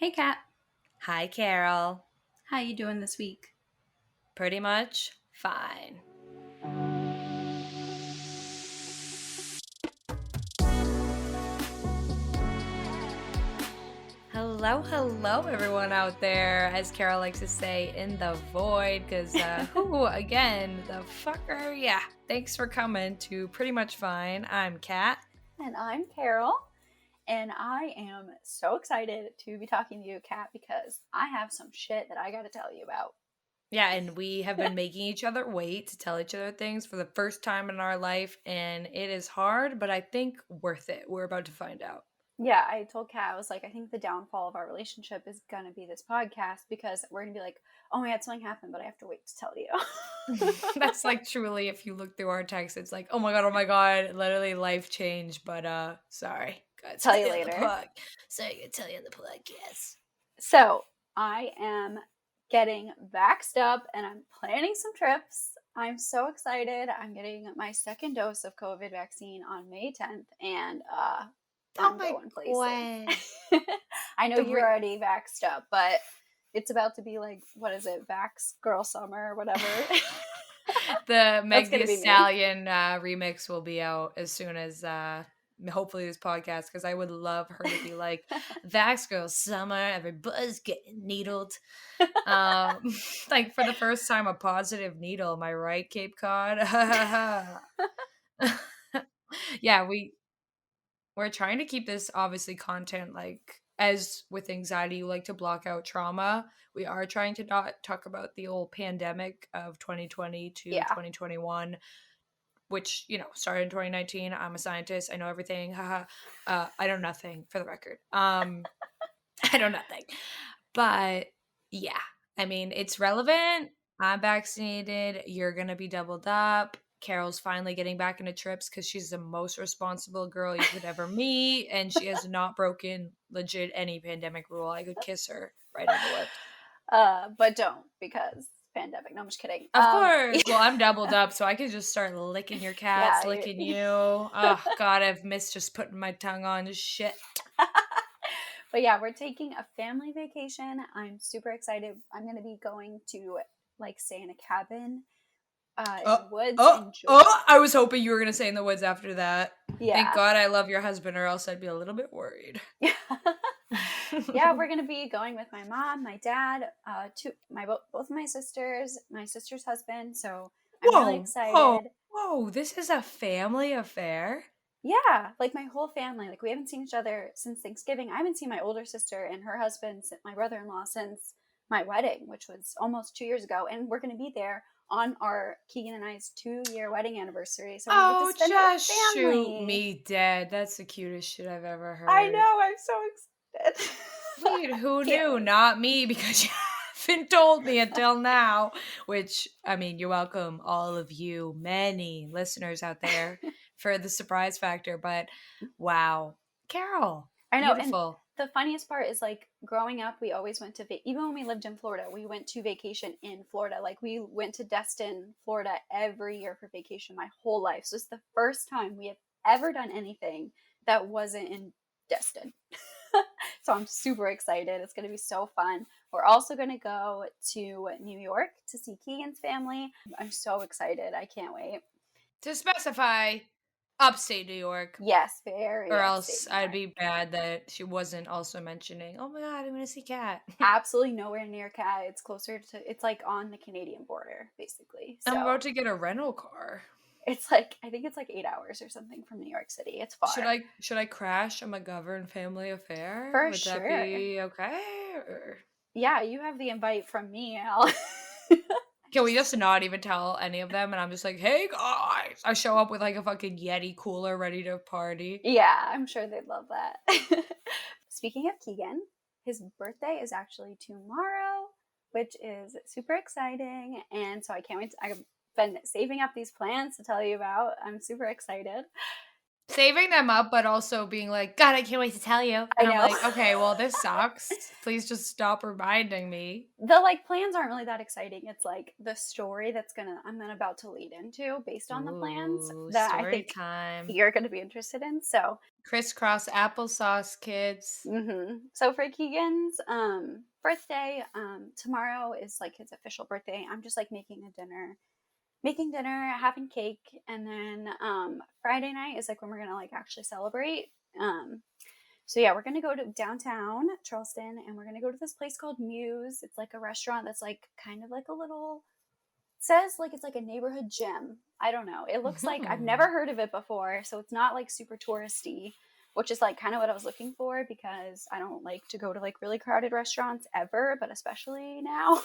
Hey Kat, Hi, Carol. how you doing this week? Pretty much fine. Hello, everyone out there, as Carol likes to say, in the void, because, who, again, the fucker, yeah. Thanks for coming to Pretty Much Fine. I'm Kat. And I'm Carol, and I am so excited to be talking to you, Kat, because I have some shit that I got to tell you about. Yeah, and we have been making each other wait to tell each other things for the first time in our life, and it is hard, but I think worth it. We're about to find out. Yeah, I told Kat, I was like, I think the downfall of our relationship is gonna be this podcast because we're gonna be like, oh my god, something happened, but I have to wait to tell you. That's like truly, if you look through our text, it's like, oh my god, literally life changed, but sorry. Gotta Tell tell you you on the later. pod. Sorry, gotta tell you on the podcast. So I am getting vaxxed up and I'm planning some trips. I'm so excited. I'm getting my second dose of COVID vaccine on May 10th, and Oh I'm my going god. places. I know The you're already vaxxed up, but it's about to be like, what is it, Vax Girl Summer or whatever. the That's Meg going Thee to be me. Stallion remix will be out as soon as hopefully this podcast, because I would love her to be like, Vax Girl Summer, everybody's getting needled. Um, like for the first time, a positive needle. Am I right, Cape Cod? Yeah, we're trying to keep this obviously content, like, as with anxiety you like to block out trauma. We are trying to not talk about the old pandemic of 2020 to Yeah. 2021, which, started in 2019. I'm a scientist, I know everything. Haha. I know nothing, for the record. I know nothing, but yeah, I mean, it's relevant. I'm vaccinated. You're gonna be doubled up. Carol's finally getting back into trips because she's the most responsible girl you could ever meet, and she has not broken legit any pandemic rule. I could kiss her right on the lips. But don't, because pandemic. No, I'm just kidding. Of course. Well, I'm doubled up, so I could just start licking your cats, Yeah. licking you. Oh God, I've missed just putting my tongue on shit. But yeah, we're taking a family vacation. I'm super excited. I'm going to be going to like stay in a cabin in Oh, the woods oh, in Georgia. oh! I was hoping you were gonna say in the woods after that. Thank Yeah. God I love your husband, or else I'd be a little bit worried. Yeah, we're going to be going with my mom, my dad, both of my sister's husband. So I'm really Whoa, whoa, excited. whoa! This is a family affair. Yeah, like my whole family. Like we haven't seen each other since Thanksgiving. I haven't seen my older sister and her husband, my brother-in-law, since my wedding, which was almost 2 years ago. And we're going to be there on our Keegan and I's 2-year wedding anniversary. So we're going to get to Oh, spend it just with shoot family. me dead. That's the cutest shit I've ever I heard. know. I'm so excited. Wait, who Can't knew? wait. Not me, because you haven't told me until now. Which, I mean, you're welcome, all of you, many listeners out there, for the surprise factor. But wow, Carol, I know. And beautiful. the funniest part is like growing up, we always went to, even when we lived in Florida, we went to vacation in Florida. Like we went to Destin, Florida every year for vacation my whole life. So it's the first time we have ever done anything that wasn't in Destin. So I'm super excited. It's going to be so fun. We're also going to go to New York to see Keegan's family. I'm so excited. I can't wait. To specify, upstate New York. Yes, very Or upstate else New I'd York. be bad that she wasn't also mentioning, oh my God, I'm going to see Cat. Absolutely nowhere near Cat. It's closer to, it's like on the Canadian border, basically. I'm So about to get a rental car. it's like, I think it's like 8 hours or something from New York City. It's Should far. I crash a McGovern family affair? For Would that sure. be okay? Or Yeah, you have the invite from me, Al. can we just not even tell any of them? And I'm just like, hey guys, I show up with like a fucking Yeti cooler ready to party. Yeah, I'm sure they'd love that. Speaking of Keegan, his birthday is actually tomorrow, which is super exciting. And so I can't wait. I've been saving up these plans to tell you about. I'm super excited. Saving them up, but also being like, God, I can't wait to tell you. I And I'm know. like, okay, well, this sucks. Please just stop reminding me. The like plans aren't really that exciting. It's like the story I'm about to lead into based on the plans Ooh, that I story think time. you're going to be interested in. So, Crisscross applesauce, kids. so for Keegan's birthday, tomorrow is like his official birthday. I'm just like making dinner, having cake, and then Friday night is like when we're gonna like actually celebrate. So yeah, we're gonna go to downtown Charleston, and we're gonna go to this place called Muse. It's like a restaurant that's like kind of like a little says like it's like a neighborhood gym. I don't know. It looks like I've never Mhm. heard of it before, so it's not like super touristy, which is like kind of what I was looking for because I don't like to go to like really crowded restaurants ever, but especially now.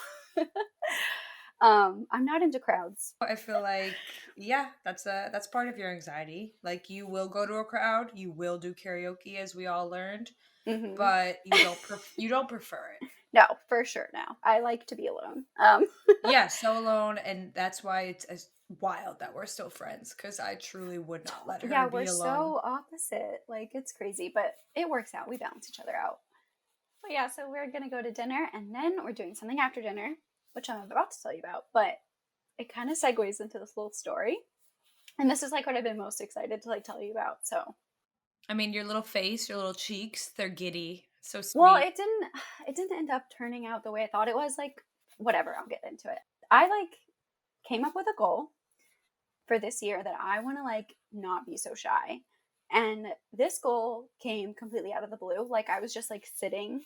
I'm not into crowds. I feel like, yeah, that's part of your anxiety. Like you will go to a crowd, you will do karaoke as we all learned, Hmm. but you don't prefer it. No, for sure. No, I like to be alone. Yeah, so alone, and that's why it's as wild that we're still friends because I truly would not let Yeah, her we're be alone. so opposite. Like it's crazy, but it works out. We balance each other out. But yeah, so we're gonna go to dinner, and then we're doing something after dinner, which I'm about to tell you about. But it kind of segues into this little story, and this is like what I've been most excited to like tell you about. So, I mean, your little face, your little cheeks, they're giddy. So well, sweet. it didn't end up turning out the way I thought it was. Like, whatever, I'll get into it. I like came up with a goal for this year that I want to like not be so shy. And this goal came completely out of the blue. Like I was just like sitting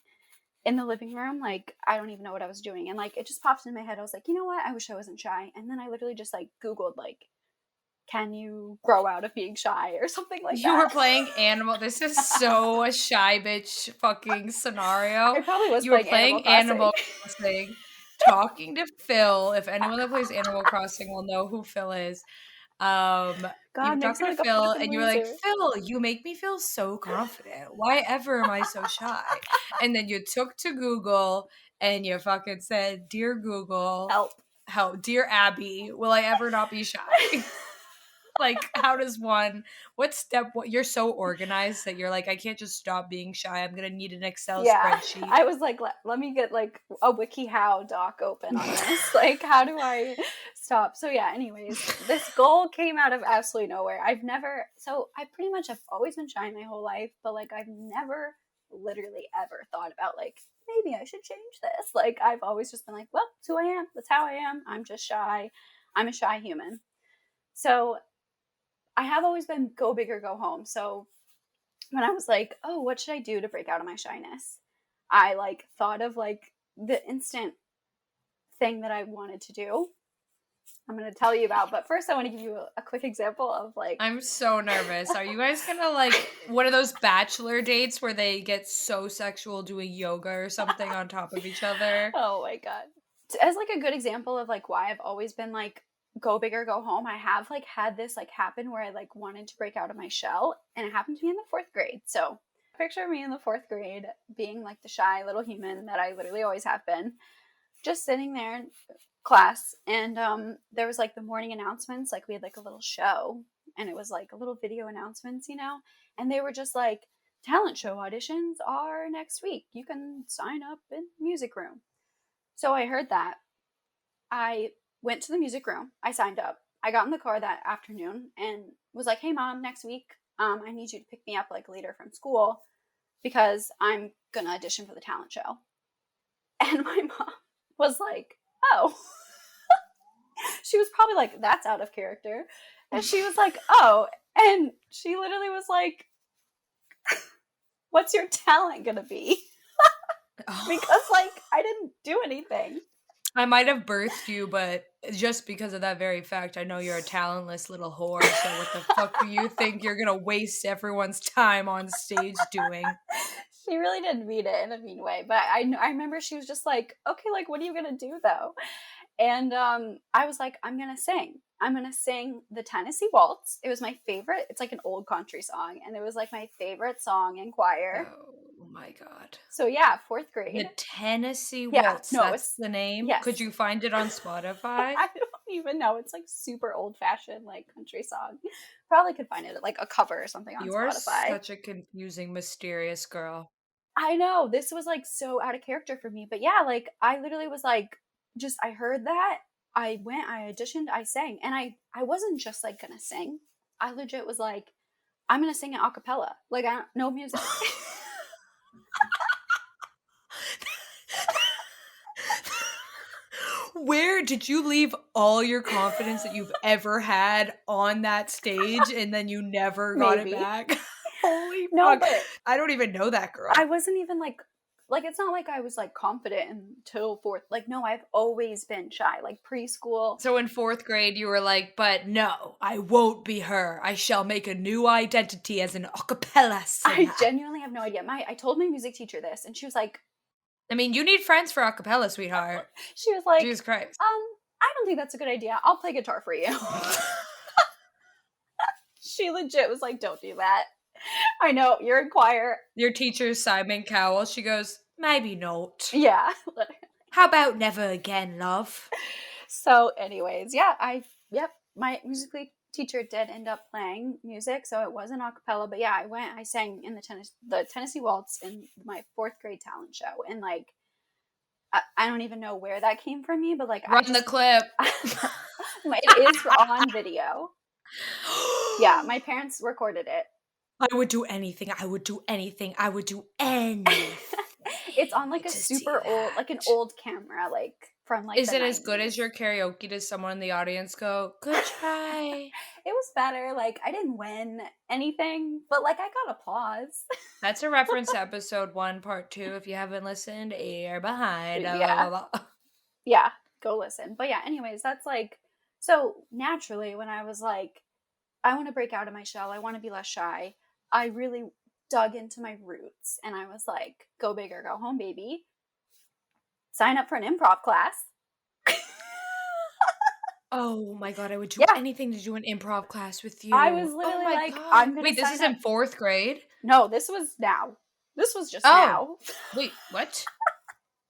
in the living room, like I don't even know what I was doing. And like it just popped in my head. I was like, you know what? I wish I wasn't shy. And then I literally just like Googled like, can you grow out of being shy or something like You that. were playing Animal. This is so a shy bitch fucking I scenario. probably was You were playing Animal playing Crossing. Animal Crossing, talking to Phil. If anyone that plays Animal Crossing will know who Phil is. You God were makes me talking to like a Phil, fucking and you were like, loser. Phil, you make me feel so confident. Why ever am I so shy? And then you took to Google and you fucking said, Dear Google, Help. how, dear Abby, will I ever not be shy? Like, how does one, what you're so organized that you're like, I can't just stop being shy. I'm gonna need an Excel Yeah, spreadsheet. I was like, let me get like a WikiHow doc open on this. Like, how do I stop? So yeah. Anyways, this goal came out of absolutely nowhere. I pretty much have always been shy my whole life, but like I've never literally ever thought about like maybe I should change this. Like I've always just been like, well, it's who I am. That's how I am. I'm just shy. I'm a shy human. So I have always been go big or go home. So when I was like, oh, what should I do to break out of my shyness? I like thought of like the instant thing that I wanted to do. I'm going to tell you about, but first I want to give you a quick example of like, I'm so nervous. Are you guys gonna like one of those bachelor dates where they get so sexual doing yoga or something on top of each other? oh my God. As like a good example of like why I've always been like, go big or go home, I have like had this like happen where I like wanted to break out of my shell, and it happened to me in the fourth grade. So picture me in the fourth grade being like the shy little human that I literally always have been, just sitting there in class, and there was like the morning announcements, like we had like a little show, and it was like a little video announcements, and they were just like, talent show auditions are next week, you can sign up in music room. So I heard that. I went to the music room, I signed up, I got in the car that afternoon and was like, hey mom, next week I need you to pick me up like later from school because I'm gonna audition for the talent show. And my mom was like, oh. She was probably like, that's out of character. And she was like, oh. And she literally was like, what's your talent gonna be? Because like I didn't do anything. I might have birthed you, but just because of that very fact, I know you're a talentless little whore. So what the fuck do you think you're gonna waste everyone's time on stage doing? She really didn't mean it in a mean way, but I remember she was just like, okay, like what are you gonna do though? And I was like, I'm gonna sing. I'm gonna sing the Tennessee Waltz. It was my favorite. It's like an old country song, and it was like my favorite song in choir. Oh my god. So yeah, fourth The grade. Tennessee Yeah, Waltz, no, that's it's the name? yes. Could you find it on Spotify? I don't even know. It's like super old fashioned, like country song. Probably could find it at like a cover or something on You're Spotify. such a confusing, mysterious girl. I know this was like so out of character for me, but yeah, like I literally was like, just I heard that, I went, I auditioned, I sang, and I wasn't just like gonna sing. I legit was like, I'm gonna sing it a cappella, like I don't, no music. Where did you leave all your confidence that you've ever had on that stage and then you never got it Maybe back? Holy no, fuck. but I don't even know that girl. I wasn't even like it's not like I was like confident until fourth. Like no, I've always been shy. Like preschool. So in 4th grade, you were like, but no, I won't be her. I shall make a new identity as an a cappella singer. I genuinely have no idea. I told my music teacher this, and she was like, I mean, you need friends for a cappella, sweetheart. she was like, Jesus Christ. I don't think that's a good idea. I'll play guitar for you. She legit was like, don't do that. I know, you're in choir. Your teacher's Simon Cowell. She goes, maybe not. Yeah. Literally. How about never again, love? So, anyways, yeah, my music teacher did end up playing music, so it wasn't a cappella, but yeah, I sang in the Tennessee Waltz in my 4th grade talent show, and like, I don't even know where that came from me, but like, Run the clip. It is on video. Yeah, my parents recorded it. I would do anything. I would do anything. I would do anything. It's on like a super old, like an old camera, like from like. Is the it as 90s. good as your karaoke? Does someone in the audience go, good try? It was better. Like I didn't win anything, but like I got applause. That's a reference to episode 1, part 2. If you haven't listened, you're behind. Yeah. Blah, blah, blah. Yeah, go listen. But yeah, anyways, that's like, so naturally when I was like, I want to break out of my shell, I want to be less shy, I really dug into my roots and I was like, go big or go home, baby. Sign up for an improv class. Oh my god, I would do Yeah. anything to do an improv class with you. I was literally my like, god. I'm gonna Wait, this sign is up. in 4th grade? No, this was now. This was just now. Wait, what?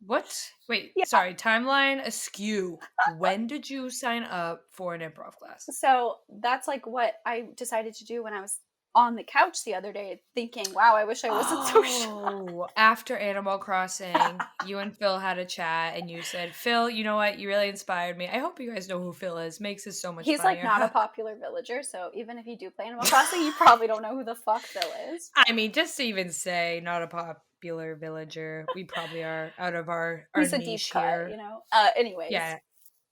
What? Wait, Yeah. sorry, timeline askew. When did you sign up for an improv class? So that's like what I decided to do when I was on the couch the other day, thinking, wow, I wish I wasn't so shy. After Animal Crossing, you and Phil had a chat and you said, Phil, you know what? You really inspired me. I hope you guys know who Phil is. Makes this so much He's funnier. like not a popular villager, so even if you do play Animal Crossing, you probably don't know who the fuck Phil is. I mean, just to even say not a popular villager, we probably are out of our He's a niche deep here. cut, you know? Anyways. Yeah.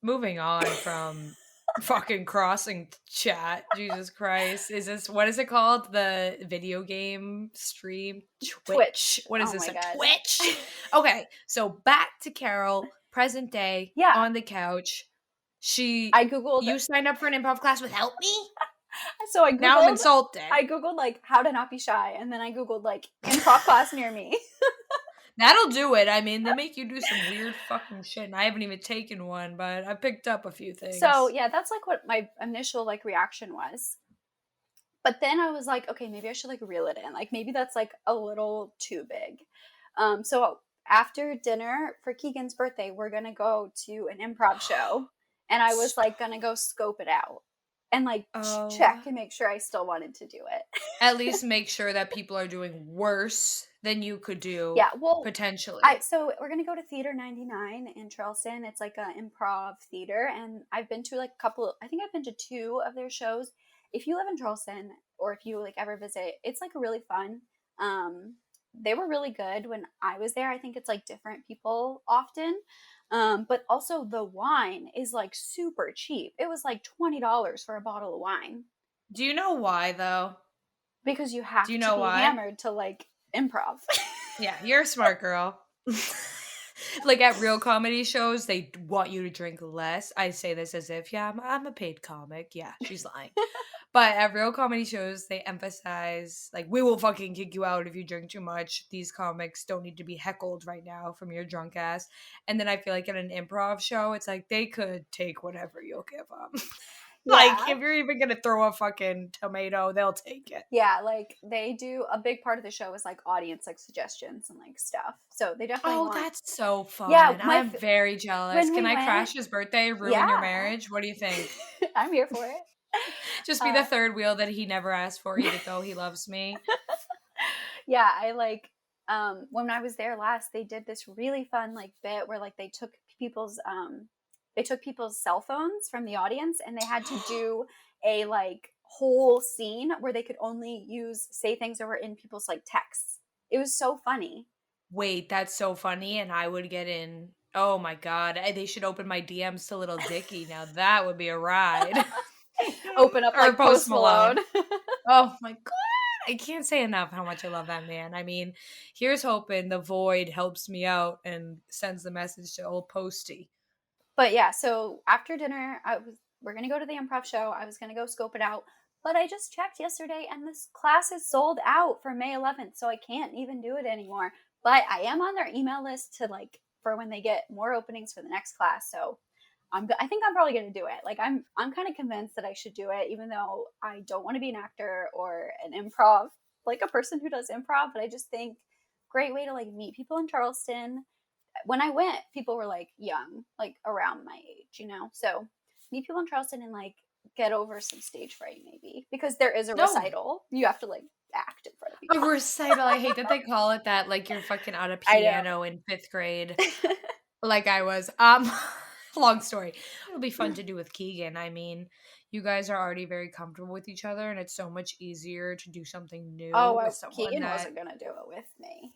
Moving on from fucking crossing chat. Jesus Christ. What is it called? The video game stream? Twitch. What is this? My God. Twitch? Okay. So back to Carol, present day, Yeah. on the couch. I Googled. You signed up for an improv class without me? So I Googled. Now I'm insulted. I Googled like how to not be shy, and then I Googled like improv class near me. That'll do it. I mean, they make you do some weird fucking shit, and I haven't even taken one, but I picked up a few things. So yeah, that's like what my initial like reaction was. But then I was like, okay, maybe I should like reel it in. Like maybe that's like a little too big. So after dinner for Keegan's birthday, we're gonna go to an improv show, and I was like gonna go scope it out and like check and make sure I still wanted to do it. At least make sure that people are doing worse than you could do. Yeah, well, potentially. So we're gonna go to Theater 99 in Charleston. It's like an improv theater, and I've been to like I think I've been to 2 of their shows. If you live in Charleston or if you like ever visit, it's like really fun. They were really good when I was there. I think it's like different people often. But also the wine is like super cheap. It was like $20 for a bottle of wine. Do you know why though? Because you have to be hammered to like improv. Yeah, you're a smart girl. Like at real comedy shows, they want you to drink less. I say this as if, yeah, I'm a paid comic. Yeah, she's lying. But at real comedy shows, they emphasize, like, we will fucking kick you out if you drink too much. These comics don't need to be heckled right now from your drunk ass. And then I feel like at an improv show, it's like they could take whatever you'll give them. Like, Yeah. if you're even gonna throw a fucking tomato, they'll take it. Yeah, like they do a big part of the show is like audience like suggestions and like stuff. So they definitely Oh, want. that's so Yeah, fun. I'm very jealous. when Can we I went, crash his birthday, ruin your yeah. marriage? What do you think? I'm here for it. Just be the Uh third wheel that he never asked for, Hideko. He loves me. yeah, I like when I was there last, they did this really fun like bit where like they took people's cell phones from the audience and they had to do a like whole scene where they could only say things that were in people's like texts. It was so funny. Wait, that's so funny, and I would get in. Oh my god, they should open my DMs to Little Dicky. Now that would be a ride. Open up Or like Post Post Malone. Malone. Oh my god. I can't say enough how much I love that man. I mean, here's hoping the void helps me out and sends the message to old Posty. But yeah, so after dinner, we're gonna go to the improv show. I was gonna go scope it out, but I just checked yesterday, and this class is sold out for May 11th, so I can't even do it anymore. But I am on their email list to like for when they get more openings for the next class. So I think I'm probably gonna do it. Like I'm kind of convinced that I should do it, even though I don't want to be an actor or an improv like a person who does improv. But I just think great way to like meet people in Charleston. When I went, people were like young, like around my age, you know? So meet people in Charleston and like get over some stage fright maybe because there is a No, recital. You have to like act in front of a people. recital. I hate that they call it that. Like you're fucking out of I know. piano in 5th grade. Like I was. Long story. It'll be fun to do with Keegan. I mean, you guys are already very comfortable with each other, and it's so much easier to do something new with someone Keegan that. wasn't gonna do it with me.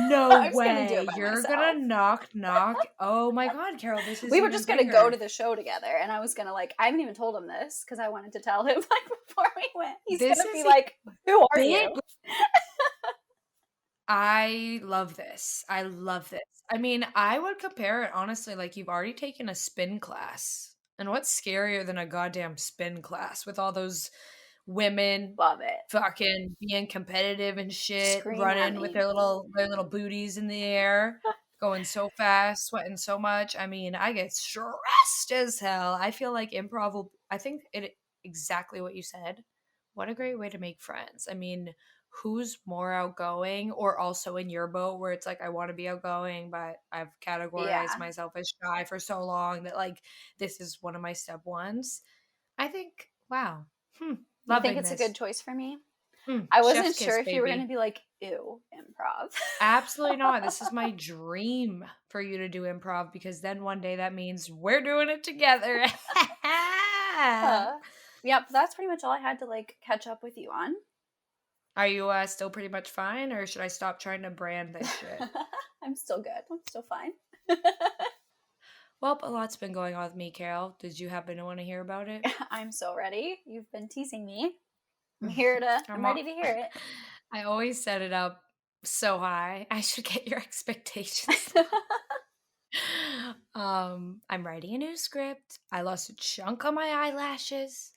No I was gonna do it way. by You're gonna myself. knock. Oh my god, Carol, this is We were even just gonna go bigger. to the show together, and I was gonna like I haven't even told him this because I wanted to tell him like before we went. He's This gonna is be even like, "Who are big. you?" I love this. I love this. I mean, I would compare it honestly, like you've already taken a spin class. And what's scarier than a goddamn spin class with all those women Love it. fucking being competitive and shit, Scream at running with me. their little booties in the air, going so fast, sweating so much. I mean, I get stressed as hell. I feel like improv will I think it exactly what you said. What a great way to make friends. I mean, who's more outgoing or also in your boat where it's like I want to be outgoing, but I've categorized Yeah. myself as shy for so long that like this is one of my step ones. I think, wow. You think Loving it's a good this. choice for me? I Chef's wasn't kiss, sure if you were going to baby. be like, ew, improv. Absolutely not. This is my dream for you to do improv because then one day that means we're doing it together. uh, yep, that's pretty much all I had to like catch up with you on. Are you still pretty much fine, or should I stop trying to brand this shit? I'm still good. I'm still fine. Well, a lot's been going on with me, Carol. Did you happen to want to hear about it? I'm so ready. You've been teasing me. I'm I'm all, ready to hear it. I always set it up so high. I should get your expectations. I'm writing a new script. I lost a chunk of my eyelashes,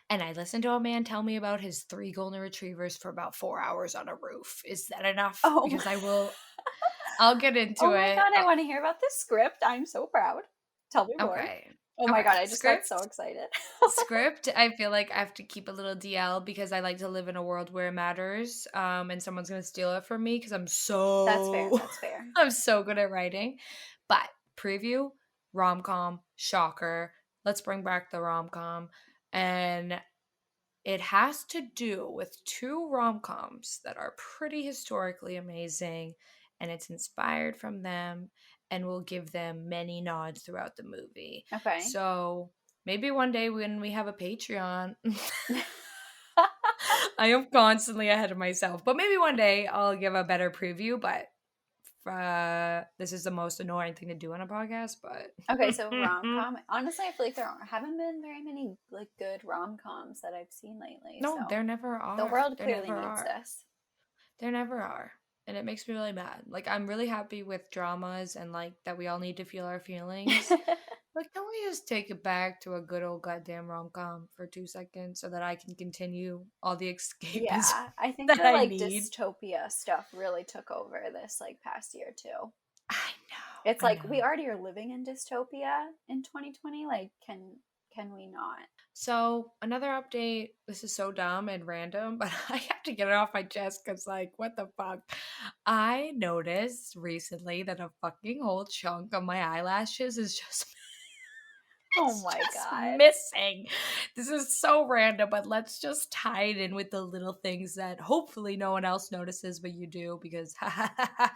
and I listened to a man tell me about his 3 golden retrievers for about 4 hours on a roof. Is that enough? Oh, Because I'll get oh into my it. god, I want to hear about this script. I'm so proud. Tell me more. Okay. Oh my Okay. god, I just got so Script. excited. Script. I feel like I have to keep a little DL because I like to live in a world where it matters. And someone's gonna steal it from me because That's fair. That's fair. I'm so good at writing. But preview, rom com, shocker. Let's bring back the rom com. And it has to do with 2 rom coms that are pretty historically amazing. And it's inspired from them and will give them many nods throughout the movie. Okay. So maybe one day when we have a Patreon, I am constantly ahead of myself, but maybe one day I'll give a better preview. But this is the most annoying thing to do on a podcast, but Okay, so rom com. Honestly, I feel like haven't been very many like good rom coms that I've seen lately. no, So there never the are. world There clearly never needs are. this. There never are. And it makes me really mad. Like I'm really happy with dramas and like that we all need to feel our feelings. But can we just take it back to a good old goddamn rom com for 2 seconds so that I can continue all the escapism Yeah, I think that the I like need? dystopia stuff really took over this like past year too. I It's know, I like we know. already are living in dystopia in 2020. Like, can we not? So, another update. This is so dumb and random, but I have to get it off my chest because, like, what the fuck? I noticed recently that a fucking whole chunk of my eyelashes is just. Oh It's my just god. missing. This is so random, but let's just tie it in with the little things that hopefully no one else notices, but you do because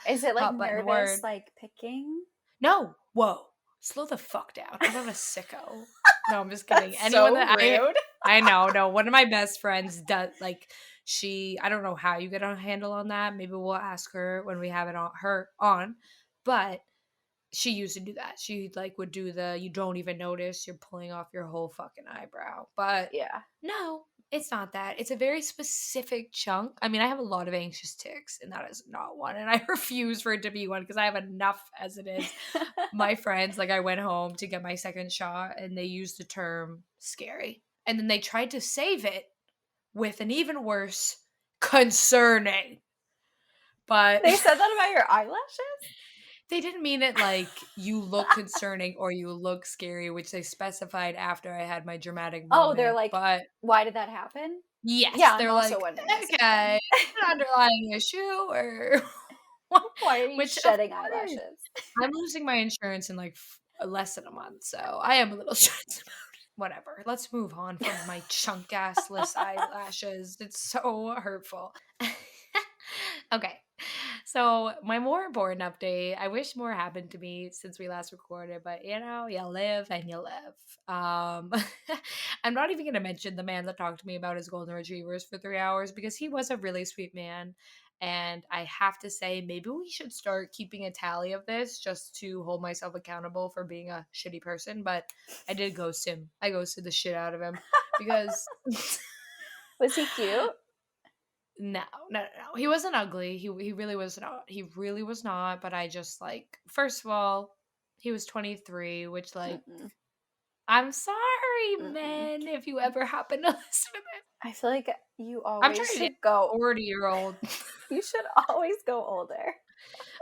Is it like hot button nervous, word. like picking? No, whoa, slow the fuck down. I'm not a sicko. No, I'm just kidding. That's Anyone so that rude. I know, no, one of my best friends does like I don't know how you get a handle on that. Maybe we'll ask her when we have it on her on, but she used to do that. She like would do the you don't even notice you're pulling off your whole fucking eyebrow. But Yeah. no, it's not that. It's a very specific chunk. I mean, I have a lot of anxious tics, and that is not one. And I refuse for it to be one because I have enough as it is. My friends, like I went home to get my second shot and they used the term scary. And then they tried to save it with an even worse concerning. But They said that about your eyelashes? they didn't mean it like you look concerning or you look scary, which they specified after I had my dramatic Oh, they're moment. like, But why did that happen? Yeah, yes, I'm they're also like, wondering the same okay, thing. an underlying issue or what? Why are you Which of shedding course eyelashes? I'm losing my insurance in like less than a month, so I am a little stressed about it. Whatever. Let's move on from my chunk assless eyelashes. It's so hurtful. Okay. So my more important update, I wish more happened to me since we last recorded, but you live and you live. I'm not even gonna mention the man that talked to me about his golden retrievers for 3 hours because he was a really sweet man. And I have to say, maybe we should start keeping a tally of this just to hold myself accountable for being a shitty person. But I did ghost him. I ghosted the shit out of him because Was he cute? no, no, no, no. He wasn't ugly. He really was not. He really was not. But I just like, first of all, he was 23, which like Mm-mm. I'm sorry, Mm-mm. men, if you ever happen to listen to this. I feel like you I'm always trying to date should a go. 40-year-old. You should always go older.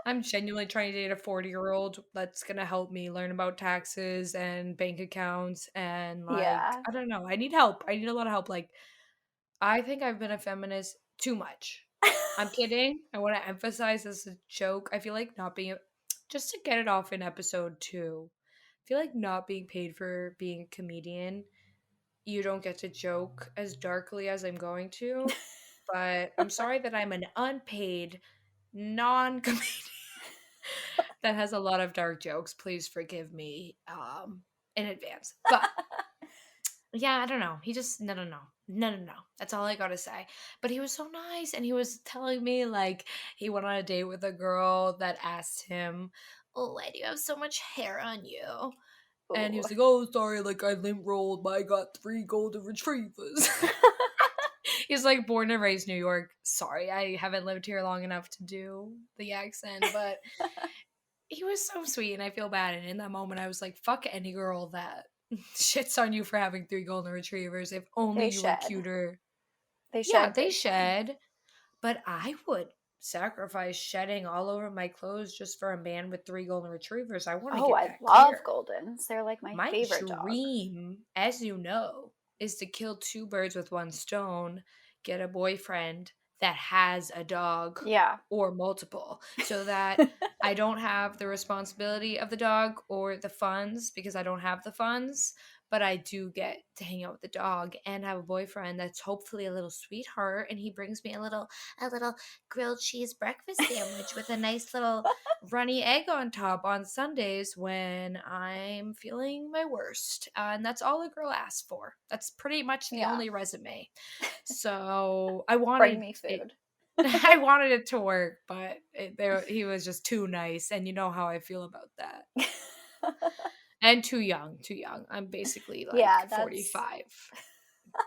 I'm genuinely trying to date a 40-year-old that's gonna help me learn about taxes and bank accounts and like Yeah. I don't know. I need help. I need a lot of help. Like I think I've been a feminist too much. I'm kidding. I want to emphasize this as a joke. I feel like not being just to get it off in episode 2. I feel like not being paid for being a comedian, you don't get to joke as darkly as I'm going to. But I'm sorry that I'm an unpaid non-comedian that has a lot of dark jokes. Please forgive me in advance. But yeah, I don't know. He just no, no, no, no, no, no. That's all I gotta say. But he was so nice, and he was telling me like he went on a date with a girl that asked him, "Oh, why do you have so much hair on you?" And he Ooh. was like, "Oh, sorry, like I limp rolled, but I got 3 golden retrievers." He's like born and raised New York. Sorry, I haven't lived here long enough to do the accent, but he was so sweet, and I feel bad. And in that moment, I was like, "Fuck any girl that shits on you for having 3 golden retrievers. If only They you were shed. cuter." They Yeah, shed they big time. shed, but I would sacrifice shedding all over my clothes just for a man with 3 golden retrievers. I want to Oh, get I that love care. Goldens. They're like my My favorite dog. dream, as you know, is to kill 2 birds with one stone, get a boyfriend that has a dog Yeah. or multiple, so that I don't have the responsibility of the dog or the funds because I don't have the funds, but I do get to hang out with the dog and have a boyfriend that's hopefully a little sweetheart and he brings me a little grilled cheese breakfast sandwich with a nice little runny egg on top on Sundays when I'm feeling my worst. And that's all a girl asks for. That's pretty much the Yeah. only resume. So I Bring wanted me it. food. I wanted it to work, but he was just too nice, and you know how I feel about that. And too young, too young. I'm basically like Yeah, that's 45.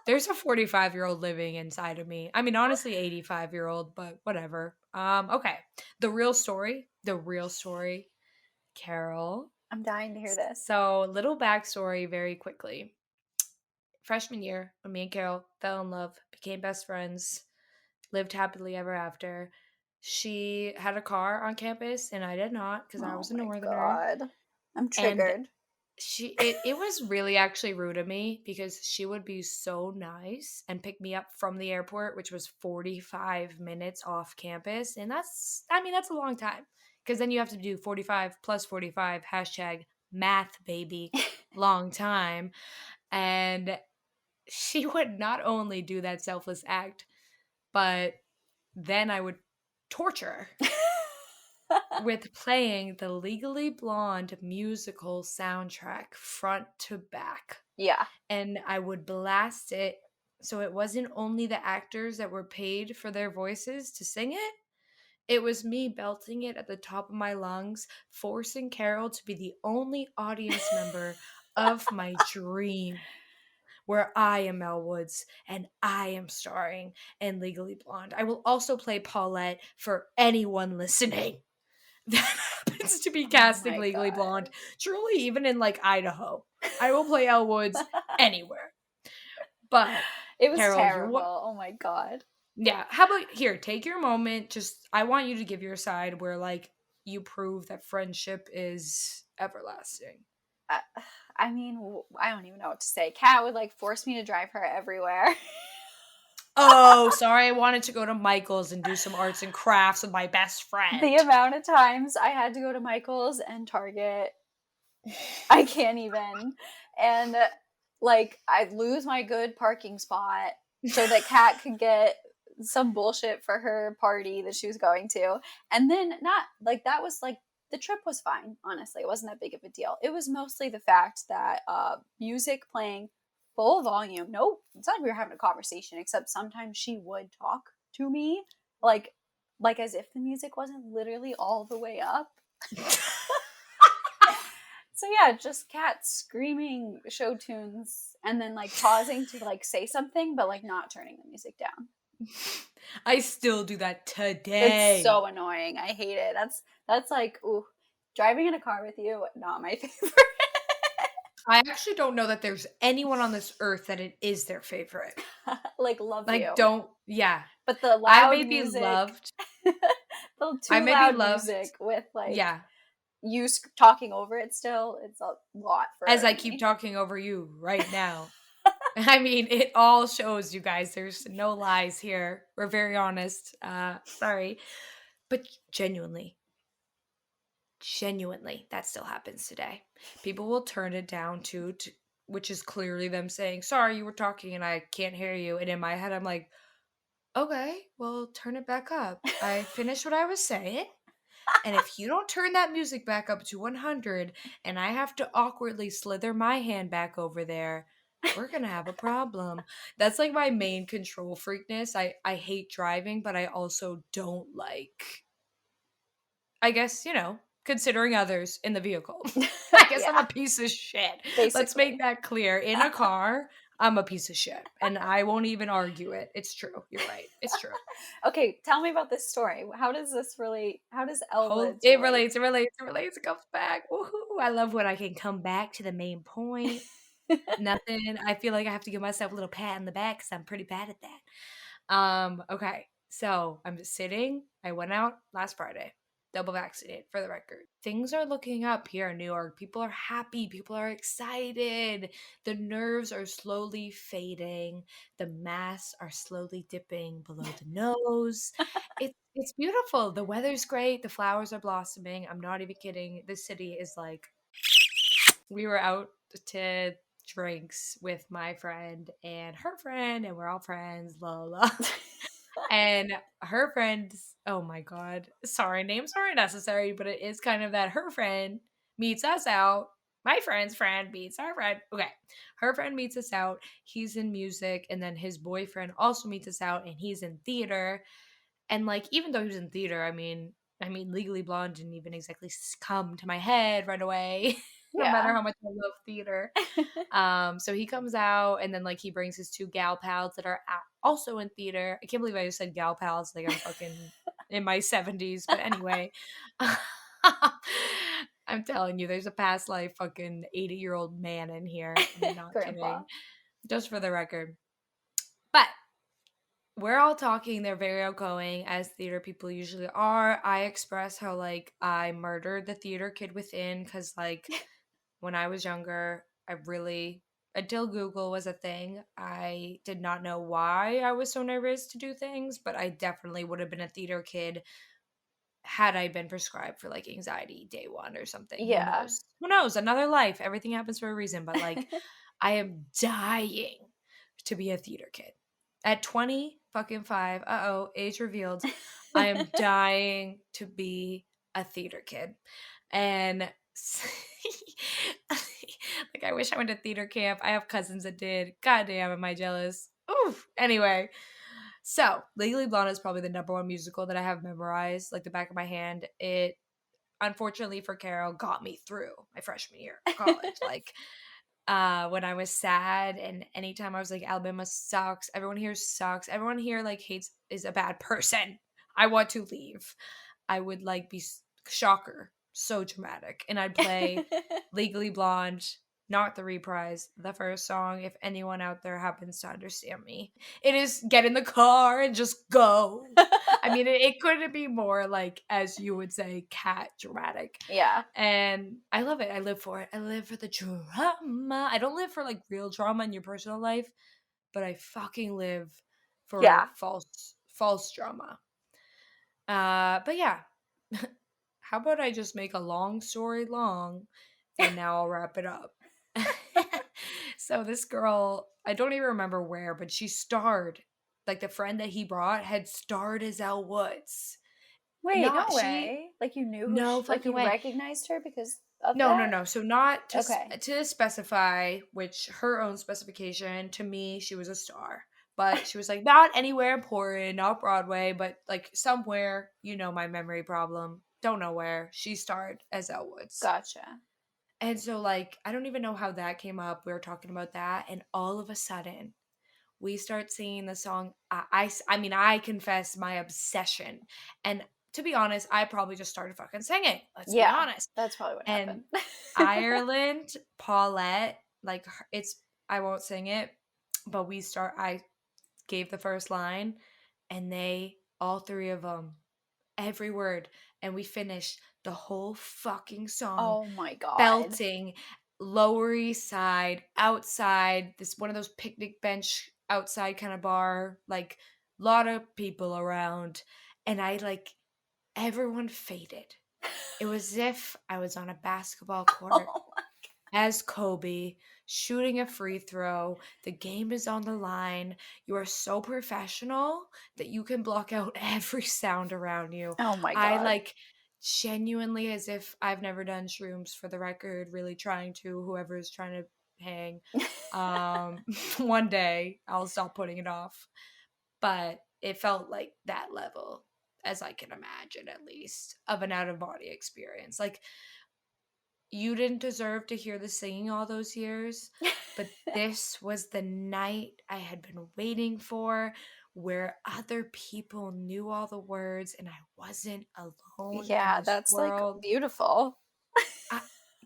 There's a 45-year-old living inside of me. I mean, honestly, 85-year-old, but whatever. Okay. The real story, Carol. I'm dying to hear this. So, little backstory very quickly. Freshman year, when me and Carol fell in love, became best friends, lived happily ever after. She had a car on campus, and I did not because I Oh was a my northerner. god. I'm And triggered. it was really actually rude of me because she would be so nice and pick me up from the airport, which was 45 minutes off campus. And that's, I mean, that's a long time because then you have to do 45 plus 45 hashtag math, baby, long time. And she would not only do that selfless act, but then I would torture her with playing the Legally Blonde musical soundtrack front to back. Yeah. And I would blast it so it wasn't only the actors that were paid for their voices to sing it. It was me belting it at the top of my lungs, forcing Carol to be the only audience member of my dream, where I am Mel Woods and I am starring in Legally Blonde. I will also play Paulette for anyone listening that happens to be Oh casting my Legally god. Blonde, truly, even in like Idaho. I will play Elle Woods anywhere. But It was Carol, you're terrible. what? Oh my god. Yeah. How about here? Take your moment. Just I want you to give your side where like you prove that friendship is everlasting. I, I mean, I don't even know what to say. Kat would like force me to drive her everywhere. Oh, sorry. I wanted to go to Michael's and do some arts and crafts with my best The friend. amount of times I had to go to Michael's and Target, I can't even. And like, I'd lose my good parking spot so that Kat could get some bullshit for her party that she was going to. And then, not like that was like, the trip was fine, honestly. It wasn't that big of a deal. It was mostly the fact that music playing full volume. No, it's not like we were having a conversation, except sometimes she would talk to me like as if the music wasn't literally all the way up. So yeah, just Kat screaming show tunes and then like pausing to like say something, but like not turning the music down. I still do that today. It's so annoying. I hate it. That's like, ooh, driving in a car with you, not my favorite. I actually don't know that there's anyone on this earth that it is their favorite. Like, love Like, you. don't, yeah. But the I loud may be music, loved. the I too may be loud loved. music with like Yeah. you talking over it still, it's a lot for As I me. keep talking over you right now. I mean, it all shows, you guys. There's no lies here. We're very honest. Sorry. But genuinely, that still happens today. People will turn it down to which is clearly them saying, sorry, you were talking and I can't hear you. And in my head, I'm like, okay, well, turn it back up. I finished what I was saying. And if you don't turn that music back up to 100 and I have to awkwardly slither my hand back over there, we're going to have a problem. That's like my main control freakness. I hate driving, but I also don't like, I guess, considering others in the vehicle. I guess I'm Yeah, a piece of shit. Let's basically. make that clear. In a car, I'm a piece of shit. And I won't even argue it. It's true. You're right. It's true. Okay, tell me about this story. How does this relate? How does Elwoods It relate? relates, it comes back. Woohoo. I love when I can come back to the main point. Nothing. I feel like I have to give myself a little pat in the back because I'm pretty bad at that. Okay. So I'm just sitting. I went out last Friday. Double vaccinated for the record. Things are looking up here in New York. People are happy. People are excited. The nerves are slowly fading. The masks are slowly dipping below the nose. It's beautiful. The weather's great. The flowers are blossoming. I'm not even kidding. The city is like, we were out to drinks with my friend and her friend, and we're all friends, la la. And her friends, oh my god, sorry, names aren't necessary, but it is kind of that her friend meets us out. My friend's friend meets our friend. Okay. Her friend meets us out. He's in music, and then his boyfriend also meets us out, and he's in theater. And like, even though he was in theater, I mean, Legally Blonde didn't even exactly come to my head right away, no matter Yeah. how much I love theater. So he comes out, and then like he brings his two gal pals that are also in theater. I can't believe I just said gal pals like I'm fucking in my 70s. But anyway, I'm telling you, there's a past life fucking 80-year-old man in here. I'm not Grandpa. kidding. Just for the record. But we're all talking. They're very outgoing, as theater people usually are. I express how like I murdered the theater kid within because like when I was younger, until Google was a thing, I did not know why I was so nervous to do things, but I definitely would have been a theater kid had I been prescribed for like anxiety day one or something. Who Yeah. knows? Who knows? Another life. Everything happens for a reason. But like, I am dying to be a theater kid. At 20 fucking 5, age revealed, I am dying to be a theater kid. And like, I wish I went to theater camp. I have cousins that did. God damn, am I jealous? Oof. Anyway, so Legally Blonde is probably the number one musical that I have memorized, like the back of my hand. It, unfortunately for Carol, got me through my freshman year of college. Like, when I was sad, and anytime I was like, Alabama sucks, everyone here sucks, everyone here like hates, is a bad person, I want to leave, I would like be shocker, so dramatic, and I'd play Legally Blonde, not the reprise, the first song, if anyone out there happens to understand me. It is get in the car and just go. I mean, it couldn't be more like, as you would say, cat dramatic. Yeah. And I love it. I live for it. I live for the drama. I don't live for like real drama in your personal life, but I fucking live Yeah. for false drama. But yeah. How about I just make a long story long, and now I'll wrap it up. So this girl, I don't even remember where, but she starred, like the friend that he brought had starred as Elle Woods. Wait, no Not she, way. Like you knew who no like fucking you way. recognized her because of No, no, that? no. So not to Okay. to specify, which her own specification, to me she was a star. But she was like, not anywhere important, not Broadway, but like somewhere, my memory problem. Don't know where. She starred as Elle Woods. Gotcha. And so like I don't even know how that came up. We were talking about that, and all of a sudden we start singing the song. I mean, I confess my obsession. And to be honest, I probably just started fucking singing. Let's be Yeah. honest. That's probably what And happened. Ireland, Paulette, like I won't sing it, but I gave the first line, and they, all three of them, every word, and we finished the whole fucking song Oh my god. belting Lower East Side, outside, this one of those picnic bench outside kind of bar, like lot of people around, and I like everyone faded. It was as if I was on a basketball court Oh my- as Kobe shooting a free throw. The game is on the line. You are so professional that you can block out every sound around you. oh my I god. like genuinely, as if I've never done shrooms, for the record, really trying to, whoever is trying to hang. One day I'll stop putting it off. But it felt like that level, as I can imagine, at least, of an out of body experience. Like, you didn't deserve to hear the singing all those years, but this was the night I had been waiting for, where other people knew all the words and I wasn't alone in Yeah, this that's like world. beautiful. I,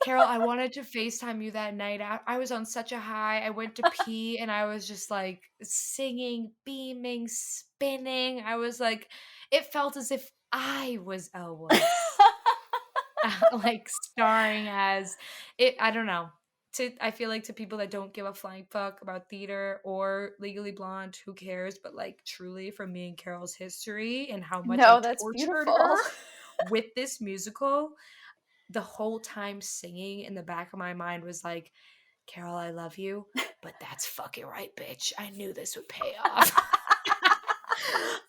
Carol, I wanted to FaceTime you that night. I was on such a high. I went to pee and I was just like singing, beaming, spinning. I was like, it felt as if I was Elle Woods. Like starring as it. I don't know. I feel like to people that don't give a flying fuck about theater or Legally Blonde, who cares? But like truly, from me and Carol's history and how much I No, that's tortured her beautiful. with this musical, the whole time singing in the back of my mind was like, Carol, I love you, but that's fucking right, bitch. I knew this would pay off.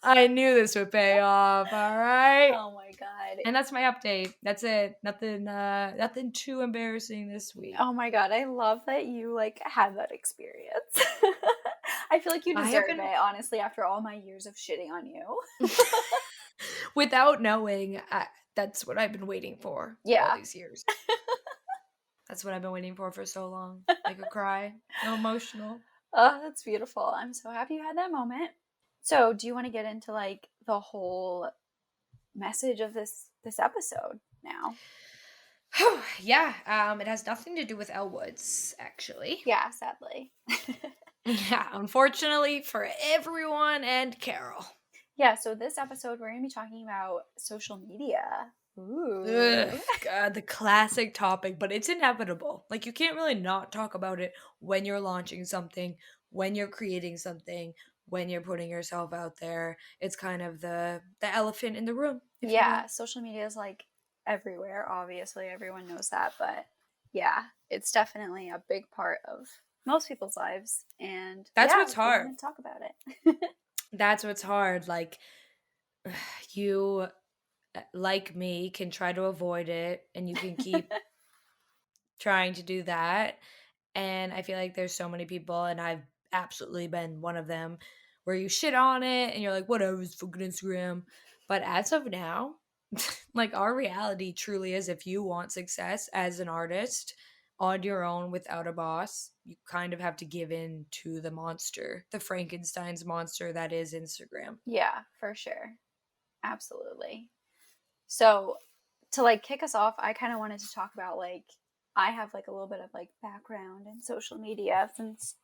I knew this would pay off. All right. Oh my god. And that's my update. That's it. Nothing too embarrassing this week. Oh my god, I love that you like had that experience. I feel like you I have deserve been it, honestly, after all my years of shitting on you. without knowing, that's what I've been waiting for all Yeah. these years. That's what I've been waiting for so long. I could cry. I'm emotional. Oh, that's beautiful. I'm so happy you had that moment. So, do you want to get into like the whole message of this episode now? Yeah, it has nothing to do with Elle Woods, actually. Yeah, sadly. Yeah, unfortunately for everyone and Carol. Yeah, so this episode we're going to be talking about social media. Ooh. Ugh, God, the classic topic, but it's inevitable. Like you can't really not talk about it when you're launching something, when you're creating something, when you're putting yourself out there. It's kind of the elephant in the room, if you Yeah, will. social media is like everywhere, obviously. Everyone knows that. But yeah, it's definitely a big part of most people's lives. And That's yeah, what's we hard. want to talk about it. That's what's hard. Like you like me can try to avoid it and you can keep trying to do that. And I feel like there's so many people, and I've absolutely been one of them, where you shit on it and you're like, whatever, it's fucking Instagram. But as of now, like our reality truly is if you want success as an artist on your own without a boss, you kind of have to give in to the monster, the Frankenstein's monster that is Instagram. Yeah, for sure. Absolutely. So, to like kick us off, I kind of wanted to talk about like I have like a little bit of like background in social media since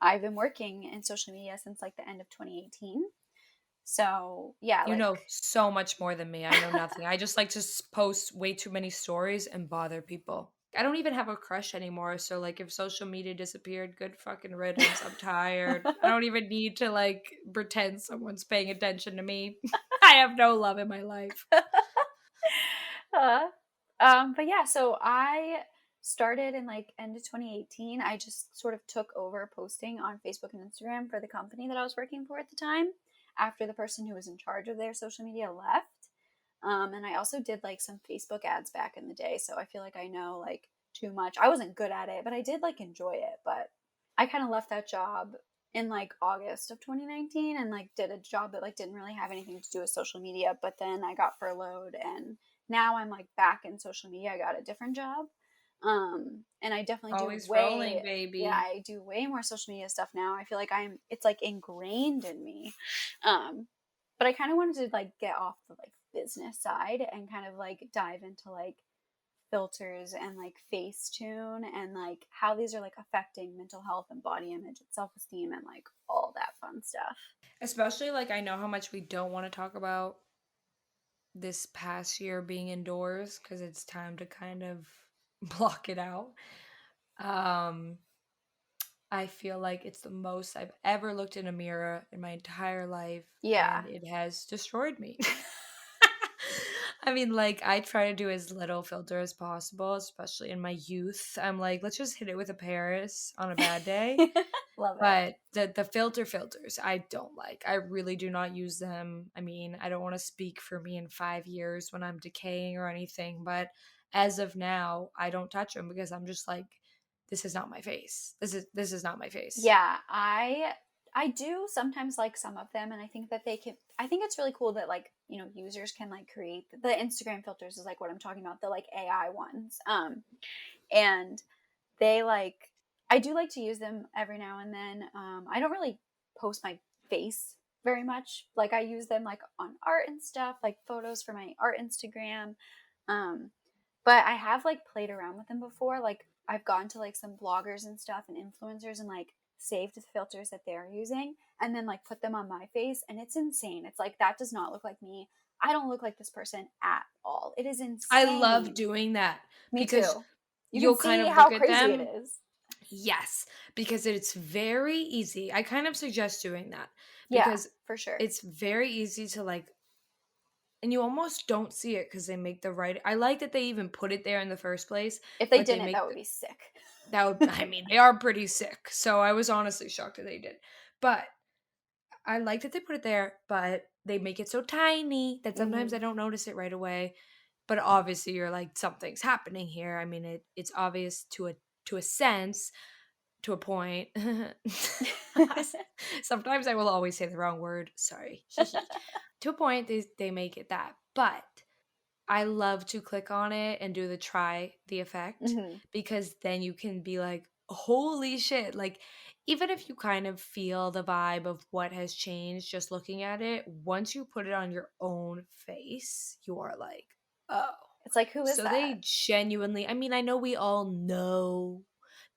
I've been working in social media since like the end of 2018. So, yeah, You like know so much more than me. I know nothing. I just like to post way too many stories and bother people. I don't even have a crush anymore. So, like, if social media disappeared, good fucking riddance. I'm tired. I don't even need to, like, pretend someone's paying attention to me. I have no love in my life. uh, but yeah, so I started in like end of 2018. I just sort of took over posting on Facebook and Instagram for the company that I was working for at the time after the person who was in charge of their social media left. And I also did like some Facebook ads back in the day, so I feel like I know like too much. I wasn't good at it, but I did like enjoy it. But I kind of left that job in like August of 2019 and like did a job that like didn't really have anything to do with social media, but then I got furloughed and now I'm like back in social media. I got a different job. And I definitely do Always rolling, way yeah, baby. I do way more social media stuff now. I feel like it's like ingrained in me. Um but I kind of wanted to like get off the like business side and kind of like dive into like filters and like Facetune and like how these are like affecting mental health and body image and self-esteem and like all that fun stuff. Especially, like, I know how much we don't want to talk about this past year being indoors because it's time to kind of block it out. Um, I feel like it's the most I've ever looked in a mirror in my entire life, Yeah. and it has destroyed me. I mean, like, I try to do as little filter as possible, especially in my youth. I'm like, let's just hit it with a Paris on a bad day. Love it. But the filters, I don't like. I really do not use them. I mean, I don't want to speak for me in 5 years when I'm decaying or anything, but as of now, I don't touch them because I'm just like, this is not my face. This is not my face. Yeah, I do sometimes like some of them and I think that they can I think it's really cool that like, you know, users can like create the Instagram filters is like what I'm talking about, the like AI ones. And they like I do like to use them every now and then. I don't really post my face very much. Like I use them like on art and stuff, like photos for my art Instagram. Um, but I have like played around with them before. Like I've gone to like some bloggers and stuff and influencers and like saved the filters that they're using and then like put them on my face and it's insane. It's like that does not look like me. I don't look like this person at all. It is I love insane. doing that Me because too. You can you'll kind see of how look at crazy it them. is. Yes, because it's very easy. I kind of suggest doing that Yeah, because for sure. it's very easy to like, and you almost don't see it because they make the right. I like that they even put it there in the first place, If they but they didn't, make that would be sick. that would, I mean, they are pretty sick. So I was honestly shocked that they did. But I like that they put it there, but they make it so tiny that sometimes I Hmm. don't notice it right away. But obviously you're like something's happening here. I mean it's obvious to a sense, to a point. Sometimes I will always say the wrong word. Sorry. To a point they make it that. But I love to click on it and do the try the effect Hmm. because then you can be like, holy shit. Like, even if you kind of feel the vibe of what has changed just looking at it, once you put it on your own face, you are like, oh. It's like, who is So that? they genuinely, I mean, I know we all know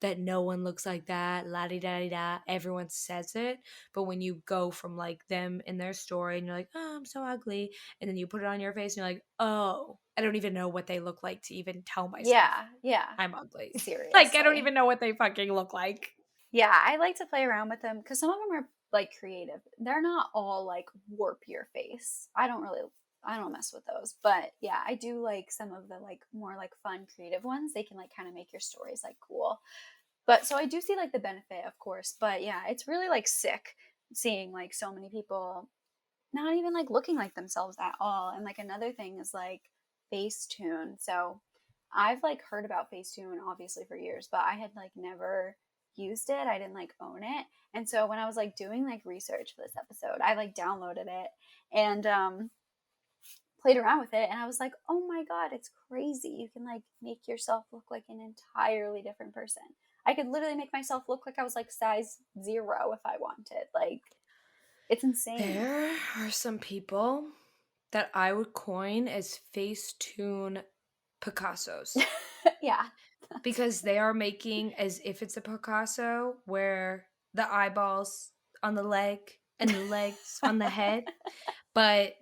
that no one looks like that, la di da di da. Everyone says it, but when you go from like them in their story and you're like, oh, I'm so ugly, and then you put it on your face and you're like, oh, I don't even know what they look like to even tell myself Yeah, yeah. I'm ugly. Like, I don't Seriously. even know what they fucking look like. Yeah, I like to play around with them because some of them are like creative. They're not all like warp your face. I don't mess with those. But yeah, I do like some of the like more like fun creative ones. They can like kind of make your stories like cool. But so I do see like the benefit, of course. But yeah, it's really like sick seeing like so many people not even like looking like themselves at all. And like another thing is like Facetune. So I've like heard about Facetune obviously for years, but I had like never used it. I didn't like own it. And so when I was like doing like research for this episode, I like downloaded it and played around with it, and I was like, "Oh my god, it's crazy. You can like make yourself look like an entirely different person." I could literally make myself look like I was like size 0 if I wanted. Like it's insane. There are some people that I would coin as Facetune Picassos Yeah. That's because they are making as if it's a Picasso where the eyeballs on the leg and the legs on the head, but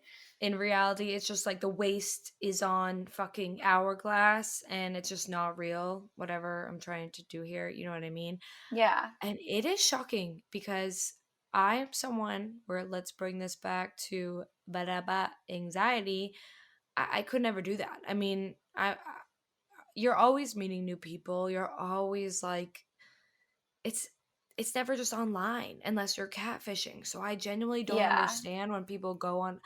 in reality it's just like the waist is on fucking hourglass and it's just not real, whatever I'm trying to do here, you know what I mean? yeah. And it is shocking because I'm someone where, let's bring this back to anxiety. I could never do that. I mean, you're always meeting new people. You're always like, it's it's never just online unless you're catfishing. So I genuinely don't Yeah. understand when people go on.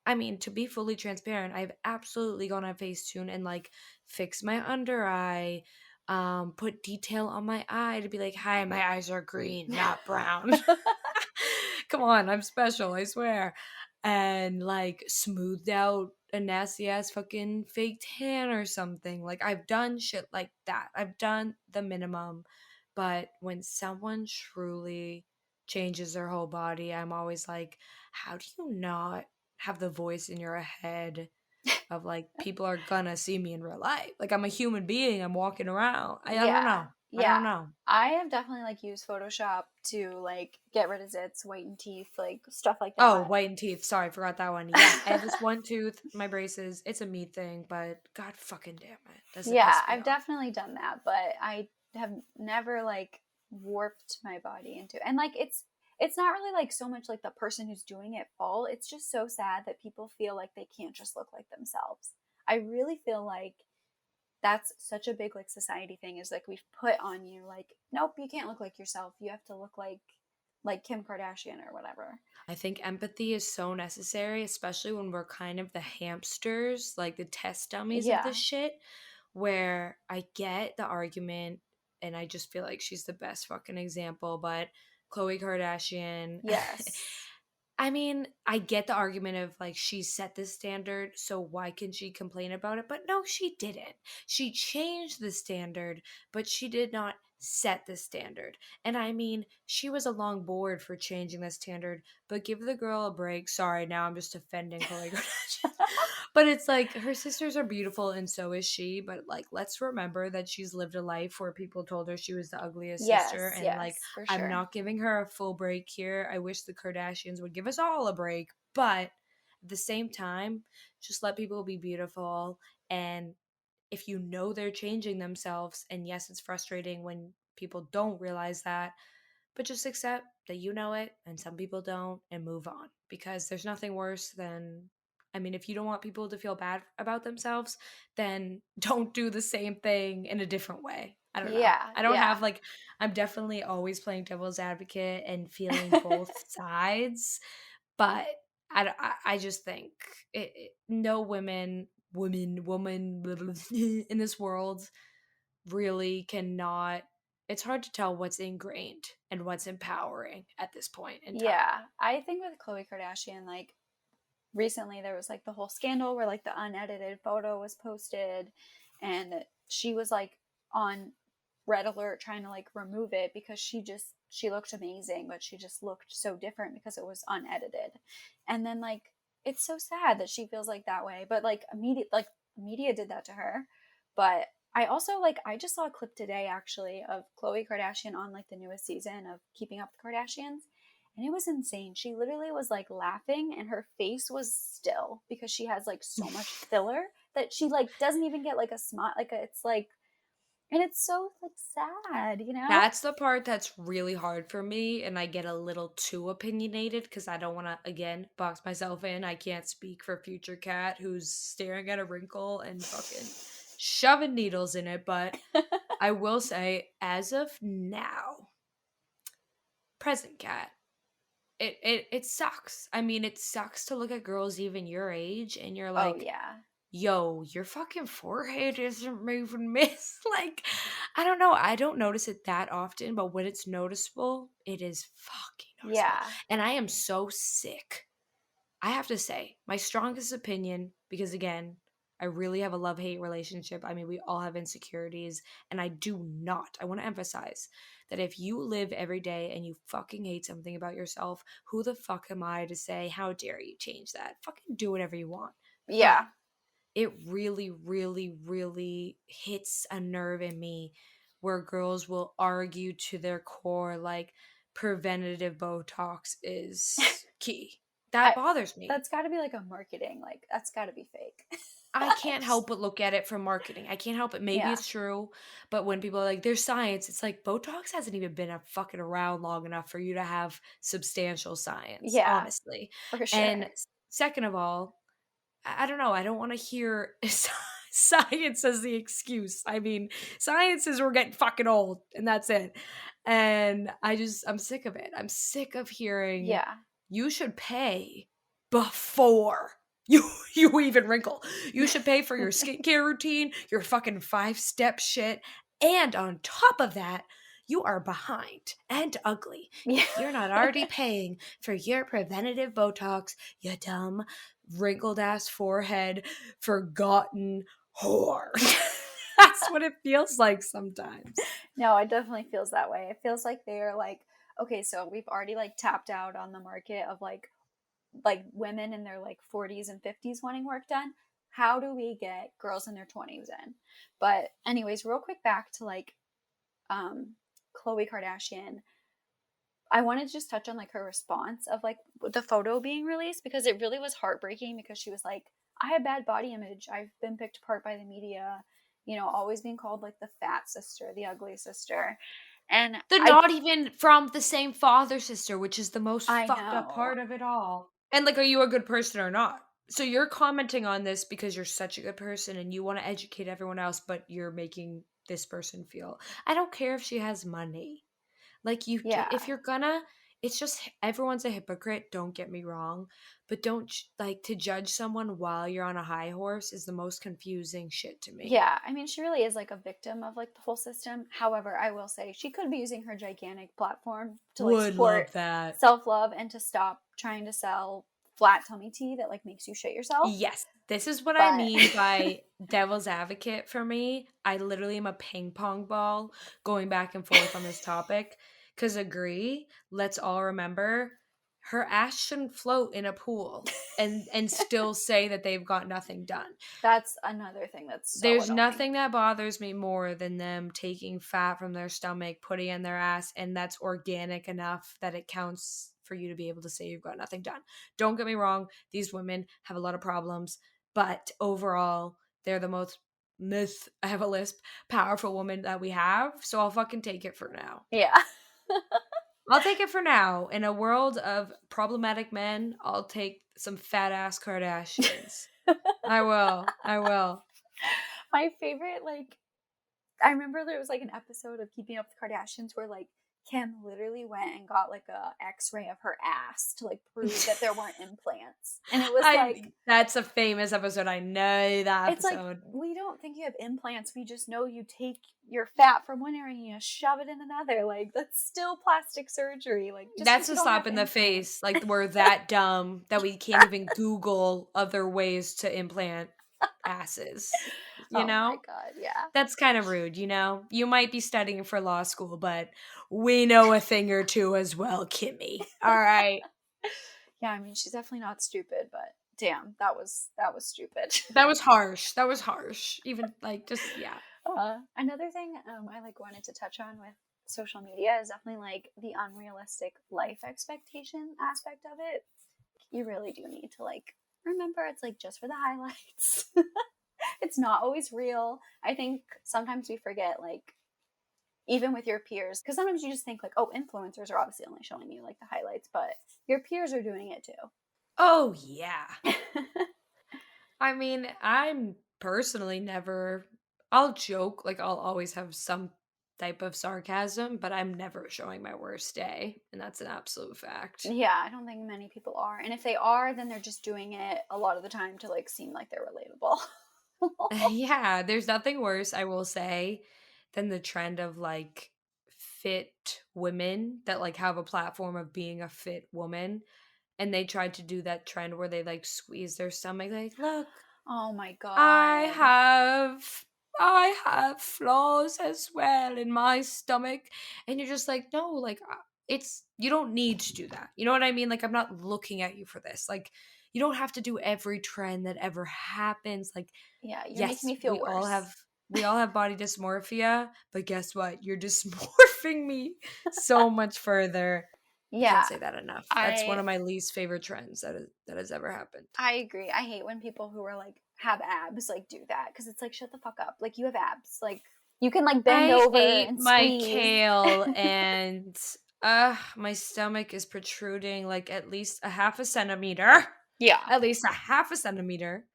I mean, to be fully transparent, I've absolutely gone on Facetune and like fixed my under eye, put detail on my eye to be like, hi, my eyes are green, not brown. Come on, I'm special, I swear. And like smoothed out a nasty ass fucking fake tan or something. Like I've done shit like that. I've done the minimum. But when someone truly changes their whole body, I'm always like, how do you not have the voice in your head of like people are gonna see me in real life? Like I'm a human being, I'm walking around. I don't Yeah. know. I Yeah. don't know. I have definitely like used Photoshop to like get rid of zits, whiten teeth, like stuff like Oh, that. whitened teeth. Sorry, I forgot that one. Yeah, I have this one tooth, my braces. It's a me thing, but god fucking damn it. Does it Yeah, piss me I've off? definitely done that, but I have never like warped my body into, and like it's not really like so much like the person who's doing it fault. It's just so sad that people feel like they can't just look like themselves. I really feel like that's such a big like society thing is like we've put on you like nope, you can't look like yourself. You have to look like Kim Kardashian or whatever. I think empathy is so necessary, especially when we're kind of the hamsters, like the test dummies of Yeah. this shit, where I get the argument and I just feel like she's the best fucking example, but Khloe Kardashian. Yes. I mean, I get the argument of like she set this standard, so why can she complain about it? But no, she didn't. She changed the standard, but she did not set the standard. And I mean, she was along board for changing the standard, but give the girl a break. Sorry, now I'm just offending Khloe Kardashian. But it's like her sisters are beautiful and so is she, but like let's remember that she's lived a life where people told her she was the ugliest sister, Yes, and like yes, for I'm sure. not giving her a full break here. I wish the Kardashians would give us all a break, but at the same time, just let people be beautiful. And if you know they're changing themselves, and yes, it's frustrating when people don't realize that, but just accept that you know it and some people don't and move on because there's nothing worse than, I mean, if you don't want people to feel bad about themselves, then don't do the same thing in a different way. I don't know. Yeah, I don't yeah. have like, I'm definitely always playing devil's advocate and feeling both sides, but I just think no woman in this world really cannot, it's hard to tell what's ingrained and what's empowering at this point in time. Yeah, I think with Khloe Kardashian, like recently there was like the whole scandal where like the unedited photo was posted, and she was like on red alert trying to like remove it because she looked amazing, but she just looked so different because it was unedited. And then like it's so sad that she feels like that way, but like immediate like media did that to her. But I also like, I just saw a clip today actually of Khloe Kardashian on like the newest season of Keeping Up with the Kardashians. And it was insane. She literally was like laughing and her face was still because she has like so much filler that she like doesn't even get like a smile. Like it's like, and it's so like sad, you know? That's the part that's really hard for me, and I get a little too opinionated because I don't want to, again, box myself in. I can't speak for future Cat who's staring at a wrinkle and fucking shoving needles in it, but I will say, as of now, present Cat, it sucks. I mean, it sucks to look at girls even your age and you're Oh, like, yeah. yo, your fucking forehead isn't moving, miss. Like, I don't know. I don't notice it that often, but when it's noticeable, it is fucking noticeable. Yeah. And I am so sick. I have to say, my strongest opinion, because again, I really have a love hate relationship. I mean, we all have insecurities. And I want to emphasize that if you live every day and you fucking hate something about yourself, who the fuck am I to say, how dare you change that? Fucking do whatever you want. But Yeah. it really, really, really hits a nerve in me where girls will argue to their core like preventative Botox is key. That I bothers me. That's got to be like a marketing, like that's got to be fake. I can't help but look at it from marketing. I can't help it. Maybe Yeah. it's true, but when people are like, there's science, it's like Botox hasn't even been a fucking around long enough for you to have substantial science, Yeah, honestly. for And sure. second of all, I don't know. I don't want to hear science as the excuse. I mean, science is we're getting fucking old, and that's it. And I'm sick of it. I'm sick of hearing Yeah. you should pay before you even wrinkle. You should pay for your skincare routine, your fucking 5-step shit, and on top of that, you are behind and ugly Yeah. if you're not already paying for your preventative Botox, you dumb wrinkled ass forehead, forgotten whore. That's what it feels like sometimes. No, it definitely feels that way. It feels like they're like, okay, so we've already like tapped out on the market of like women in their like 40s and 50s wanting work done. How do we get girls in their 20s in? But anyways, real quick back to like um Khloe Kardashian. I wanted to just touch on like her response of like the photo being released because it really was heartbreaking because she was like, I have bad body image. I've been picked apart by the media, you know, always being called like the fat sister, the ugly sister. And They're I not even from the same father sister, which is the most I fucked up know. part of it all. And like, are you a good person or not? So you're commenting on this because you're such a good person and you want to educate everyone else, but you're making this person feel. I don't care if she has money. Like if Yeah. you're gonna, it's just everyone's a hypocrite. Don't get me wrong, but don't like to judge someone while you're on a high horse is the most confusing shit to me. Yeah, I mean, she really is like a victim of like the whole system. However, I will say she could be using her gigantic platform to like Would support love that. self love and to stop trying to sell flat tummy tea that like makes you shit yourself. Yes, this is what I But mean by devil's advocate for me. I literally am a ping pong ball going back and forth on this topic. Because agree, let's all remember her ass shouldn't float in a pool and still say that they've got nothing done. that's another thing that's so There's annoying. nothing that bothers me more than them taking fat from their stomach, putting it in their ass, and that's organic enough that it counts for you to be able to say you've got nothing done. Don't get me wrong, these women have a lot of problems, but overall, they're the most I have a lisp, powerful woman that we have, so I'll fucking take it for now. Yeah. I'll take it for now. In a world of problematic men, I'll take some fat ass Kardashians. I will. I will. My favorite, like, I remember there was like an episode of Keeping Up with the Kardashians where like Kim literally went and got like a X-ray of her ass to like prove that there weren't implants, and it was like That's a famous episode. I know that it's like episode. we don't think you have implants. We just know you take your fat from one area and you shove it in another. Like that's still plastic surgery. Like just That's because you a don't have slap in the implants. face. Like we're that dumb that we can't even Google other ways to implant asses. You Oh my know? god, yeah. That's kind of rude, you know? You might be studying for law school, but we know a thing or two as well, Kimmy. All right. Yeah, I mean she's definitely not stupid, but damn, that was stupid. That was harsh. That was harsh. Even like just yeah. Another thing I like wanted to touch on with social media is definitely like the unrealistic life expectation aspect of it. You really do need to like remember it's like just for the highlights. It's not always real. I think sometimes we forget like even with your peers because sometimes you just think like oh influencers are obviously only showing you like the highlights but your peers are doing it Oh, yeah. too. I mean, I'm personally never, I'll joke, like, I'll always have some type of sarcasm, but I'm never showing my worst day. And that's an absolute fact. Yeah, I don't think many people are. And if they are, then they're just doing it a lot of the time to like seem like they're relatable. Yeah, there's nothing worse, I will say, than the trend of like fit women that like have a platform of being a fit woman. And they tried to do that trend where they like squeeze their stomach, like, look, Oh my I god. have I have flaws as well in my stomach. And you're just like, no, like it's you don't need to do that. You know what I mean? Like I'm not looking at you for this. Like you don't have to do every trend that ever happens. Like Yeah, you're making yes, me feel worse. we all have body dysmorphia, but guess what? You're dysmorphing me so much further. I can't Yeah, say that enough. That's one I of my least favorite trends that has ever happened. I agree. I hate when people who are like have abs like do that because it's like shut the fuck up. Like you have abs. Like you can like bend I over ate and my squeeze. kale and my stomach is protruding like at least a half a centimeter. Yeah. At least a half a centimeter.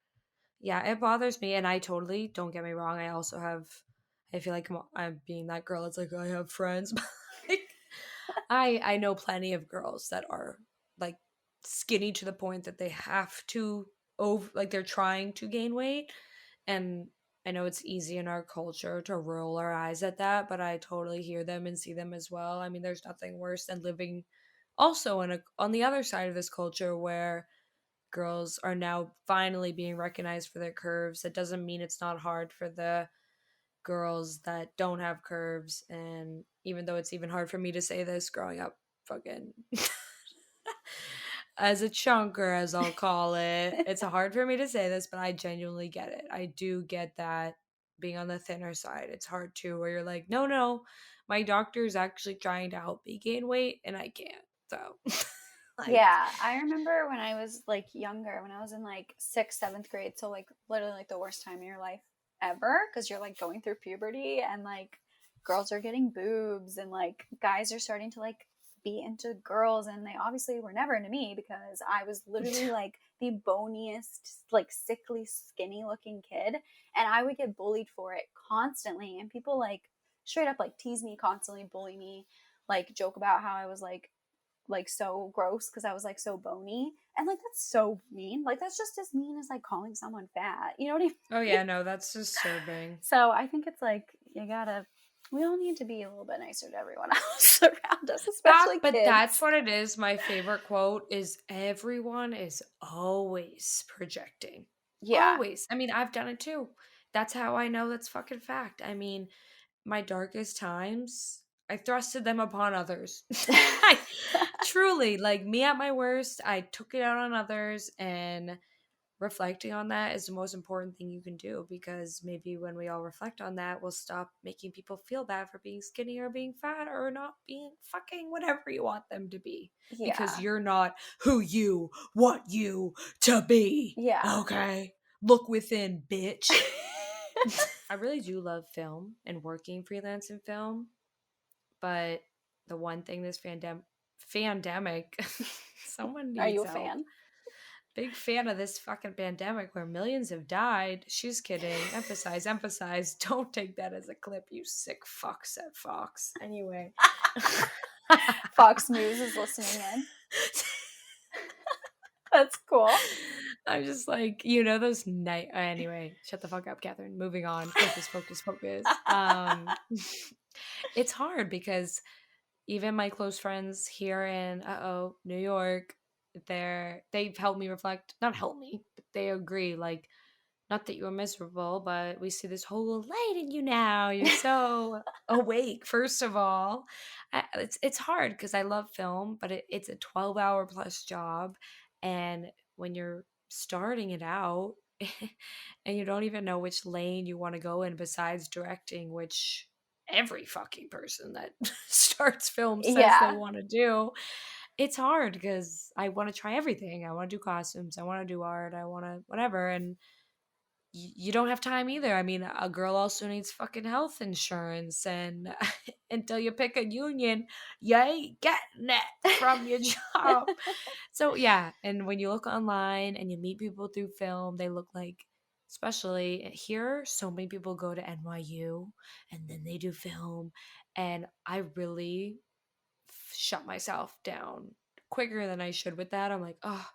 Yeah, it bothers me and I totally don't get me wrong. I also have I feel like I'm being that girl. It's like I have friends. Like I know plenty of girls that are like skinny to the point that they have to over like they're trying to gain weight and I know it's easy in our culture to roll our eyes at that, but I totally hear them and see them as well. I mean, there's nothing worse than living also on the other side of this culture where girls are now finally being recognized for their curves. That doesn't mean it's not hard for the girls that don't have curves. And even though it's even hard for me to say this growing up fucking as a chunker, as I'll call it, it's hard for me to say this, but I genuinely get it. I do get that being on the thinner side. It's hard too, where you're like, no, no, my doctor's actually trying to help me gain weight and I can't. So, like, Yeah, I remember when I was like younger, when I was in like sixth, seventh grade. So like literally like the worst time in your life ever because you're like going through puberty and like girls are getting boobs and like guys are starting to like be into girls and they obviously were never into me because I was literally like the boniest, like sickly, skinny looking kid and I would get bullied for it constantly and people like straight up like tease me constantly, bully me, like joke about how I was like so gross because I was like so bony. And like that's so mean. Like that's just as mean as like calling someone fat. You know what I oh mean? yeah, no, that's disturbing. So I think it's like you gotta we all need to be a little bit nicer to everyone else around us, especially But that's kids. what it is. My favorite quote is everyone is always projecting. Yeah. Always. I mean, I've done it too. That's how I know that's fucking fact. I mean, my darkest times, I thrusted them upon others. I truly, like me at my worst, I took it out on others and reflecting on that is the most important thing you can do because maybe when we all reflect on that, we'll stop making people feel bad for being skinny or being fat or not being fucking whatever you want them to be because Yeah. you're not who you want you to be. Yeah. Okay? Look within, bitch. I really do love film and working freelance in film, but the one thing this pandemic someone Are you needs a help. fan? Big fan of this fucking pandemic where millions have died. She's kidding. Emphasize, emphasize. Don't take that as a clip, you sick fuck, said Fox. Anyway. Fox News is listening in. That's cool. I'm just like, you know, those night. Anyway, shut the fuck up, Catherine. Moving on. Focus, focus, focus. It's hard because even my close friends here in New York, they've helped me reflect. Not help me, but they agree. Like, not that you were miserable, but we see this whole light in you now. You're so awake. First of all, it's hard because I love film, but it's a 12-hour plus job, and when you're starting it out, and you don't even know which lane you want to go in besides directing, which every fucking person that starts film says they Yeah. want to do. It's hard because I want to try everything. I want to do costumes, I want to do art, I want to whatever, and you don't have time either. I mean, a girl also needs fucking health insurance, and until you pick a union, you ain't getting it from your job. So yeah, and when you look online and you meet people through film, they look like, especially here, so many people go to NYU and then they do film, and I really shut myself down quicker than I should with that. I'm like, oh,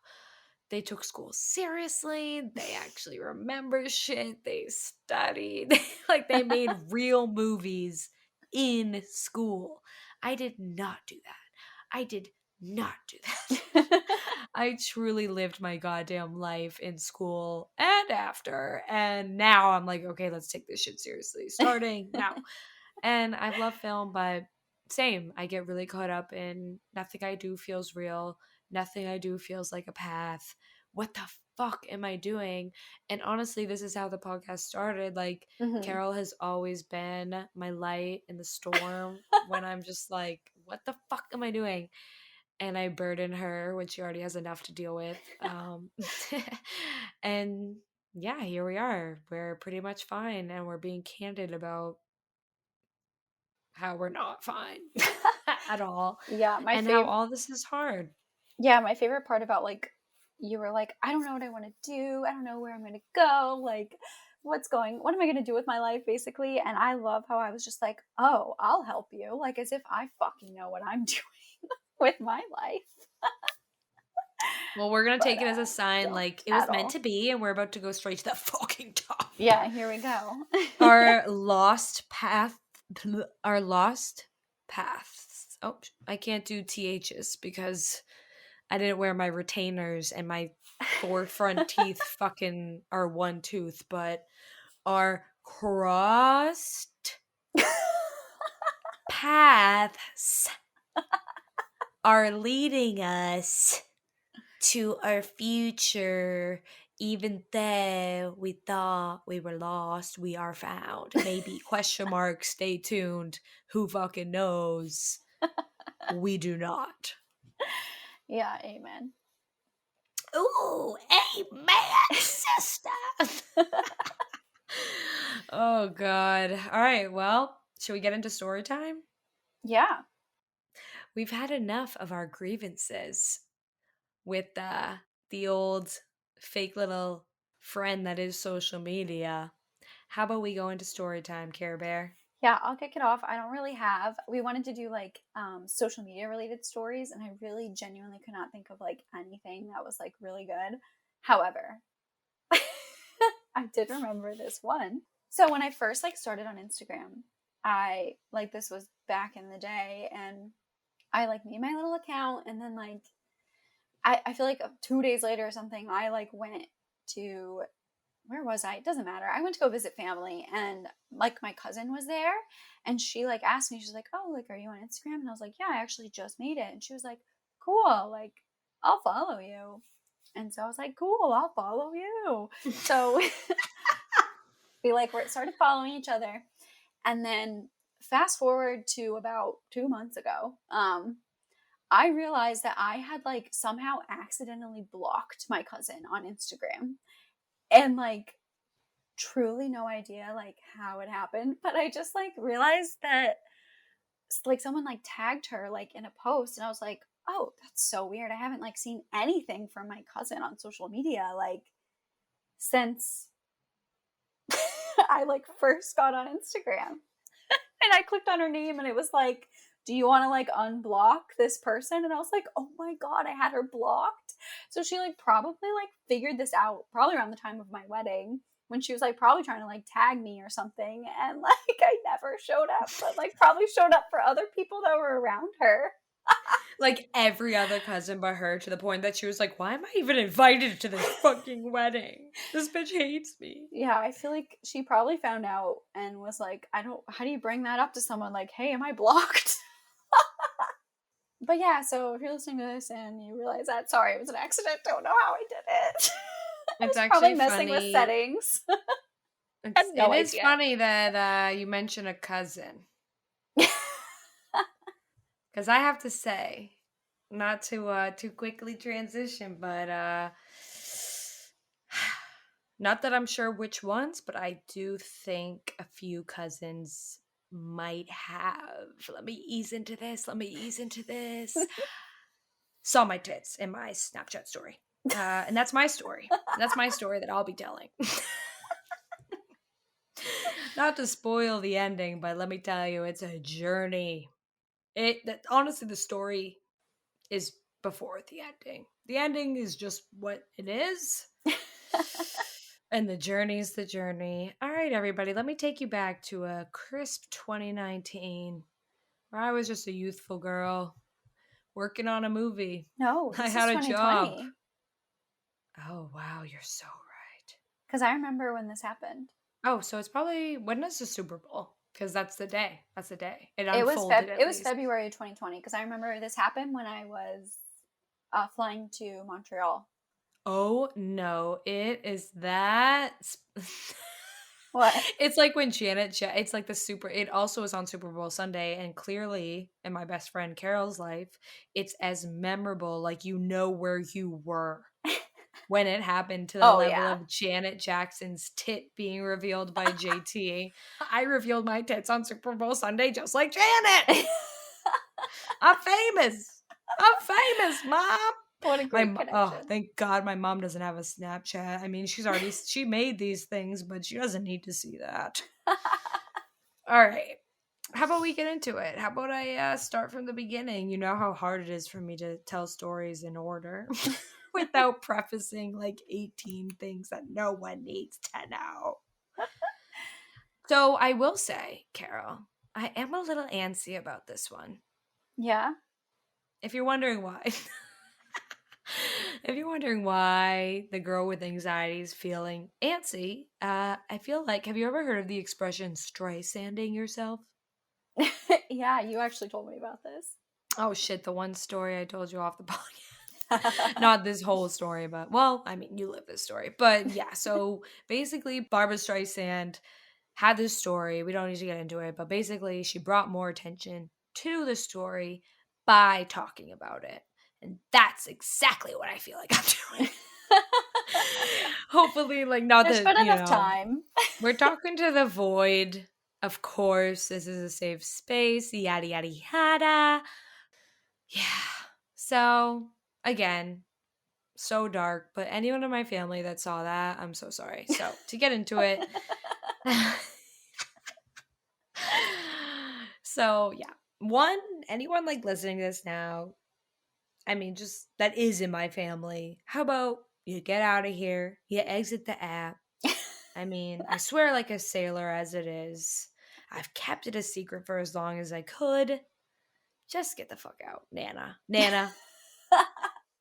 they took school seriously. They actually remember shit. They studied. Like they made real movies in school. I did not do that. I did not do that. I truly lived my goddamn life in school and after. And now I'm like, okay, let's take this shit seriously. Starting now. And I've loved film, but same. I get really caught up in nothing I do feels real. Nothing I do feels like a path. What the fuck am I doing? And honestly, this is how the podcast started. Like, Mhm. Carol has always been my light in the storm when I'm just like, what the fuck am I doing? And I burden her when she already has enough to deal with. And yeah, here we are. We're pretty much fine, and we're being candid about how we're not fine at all, Yeah, and how all this is hard. my favorite part about like you were like, I don't know what I want to do. I don't know where I'm going to go. Like what am I going to do with my life basically? And I love how I was just like, "Oh, I'll help you." Like as if I fucking know what I'm doing with my life. Well, we're gonna But take it as a sign, don't like it was at meant all. to be, and we're about to go straight to the fucking top. Yeah, here we go. Our lost path, our lost paths. Oh, I can't do THs because I didn't wear my retainers, and my four front teeth fucking are one tooth, but our crossed paths are leading us to our future. Even though we thought we were lost, we are found. Maybe question mark, stay tuned. Who fucking knows? We do not. Yeah, amen. Ooh, amen, sister. Oh god. All right, well, should we get into story time? Yeah. We've had enough of our grievances with the old fake little friend that is social media. How about we go into story time, Care Bear? Yeah, I'll kick it off. I don't really have. We wanted to do like social media related stories, and I really genuinely could not think of like anything that was like really good. However, I did remember this one. So when I first like started on Instagram, I like this was back in the day, and I like made my little account, and then like I feel like 2 days later or something, I like went to where was I? It doesn't matter. I went to go visit family, and like my cousin was there, and she like asked me, she's like, "Oh, like, are you on Instagram?" And I was like, "Yeah, I actually just made it." And she was like, "Cool, like, I'll follow you." And so I was like, "Cool, I'll follow you." So we like started following each other, and then fast forward to about 2 months ago, I realized that I had like somehow accidentally blocked my cousin on Instagram, and like truly no idea like how it happened, but I just like realized that like someone like tagged her like in a post, and I was like, oh, that's so weird. I haven't like seen anything from my cousin on social media like since I like first got on Instagram. And I clicked on her name, and it was like, do you want to like unblock this person? And I was like, oh my god, I had her blocked. So she like probably like figured this out probably around the time of my wedding, when she was like probably trying to like tag me or something, and like I never showed up, but like probably showed up for other people that were around her. Like every other cousin but her, to the point that she was like, why am I even invited to this fucking wedding? This bitch hates me. Yeah, I feel like she probably found out and was like, I don't, how do you bring that up to someone like, hey, am I blocked? But yeah, so if you're listening to this and you realize that, sorry, it was an accident, don't know how I did it. I It's was probably actually messing with funny. settings. I had It no is idea. funny that you mention a cousin. Because I have to say, not to too quickly transition, but not that I'm sure which ones, but I do think a few cousins might have. Let me ease into this. Let me ease into this. Saw my tits in my Snapchat story. And that's my story. That's my story that I'll be telling. Not to spoil the ending, but let me tell you, it's a journey. Honestly, the story is before the ending. The ending is just what it is. And the journey's the journey. All right, everybody, let me take you back to a crisp 2019 where I was just a youthful girl working on a movie. No, I this is had a job. 2020. Oh, wow, you're so right. Because I remember when this happened. Oh, so it's probably, when is the Super Bowl? Because that's the day. That's the day. It It was unfolded at it was least. February 2020 because I remember this happened when I was flying to Montreal. Oh no, it is that. What? It's like when it's like the super, it also is on Super Bowl Sunday. And clearly, in my best friend Carol's life, it's as memorable. Like, you know where you were when it happened, to the Oh level yeah. of Janet Jackson's tit being revealed by JT. I revealed my tits on Super Bowl Sunday just like Janet. I'm famous. I'm famous, mom. What a great Oh, connection. thank God my mom doesn't have a Snapchat. I mean, she made these things, but she doesn't need to see that. All right. How about we get into it? How about I start from the beginning? You know how hard it is for me to tell stories in order without prefacing like 18 things that no one needs to know. So I will say, Carol, I am a little antsy about this one. Yeah. If you're wondering why. If you're wondering why the girl with anxiety is feeling antsy, I feel like, have you ever heard of the expression Streisanding yourself? Yeah, you actually told me about this. Oh shit, the one story I told you off the podcast. Not this whole story, but, well, I mean, you live this story. But yeah, so basically, Barbara Streisand had this story. We don't need to get into it, but basically, she brought more attention to the story by talking about it. And that's exactly what I feel like I'm doing. Hopefully, like, not There's that, been enough time. we're talking to the void. Of course, this is a safe space, yada, yada, yada. Yeah. So, again, so dark, but anyone in my family that saw that, I'm so sorry. So, to get into it. So, yeah. Anyone like listening to this now, I mean, just that is in my family. How about you get out of here, you exit the app? I mean, I swear like a sailor as it is. I've kept it a secret for as long as I could. Just get the fuck out, Nana. Nana.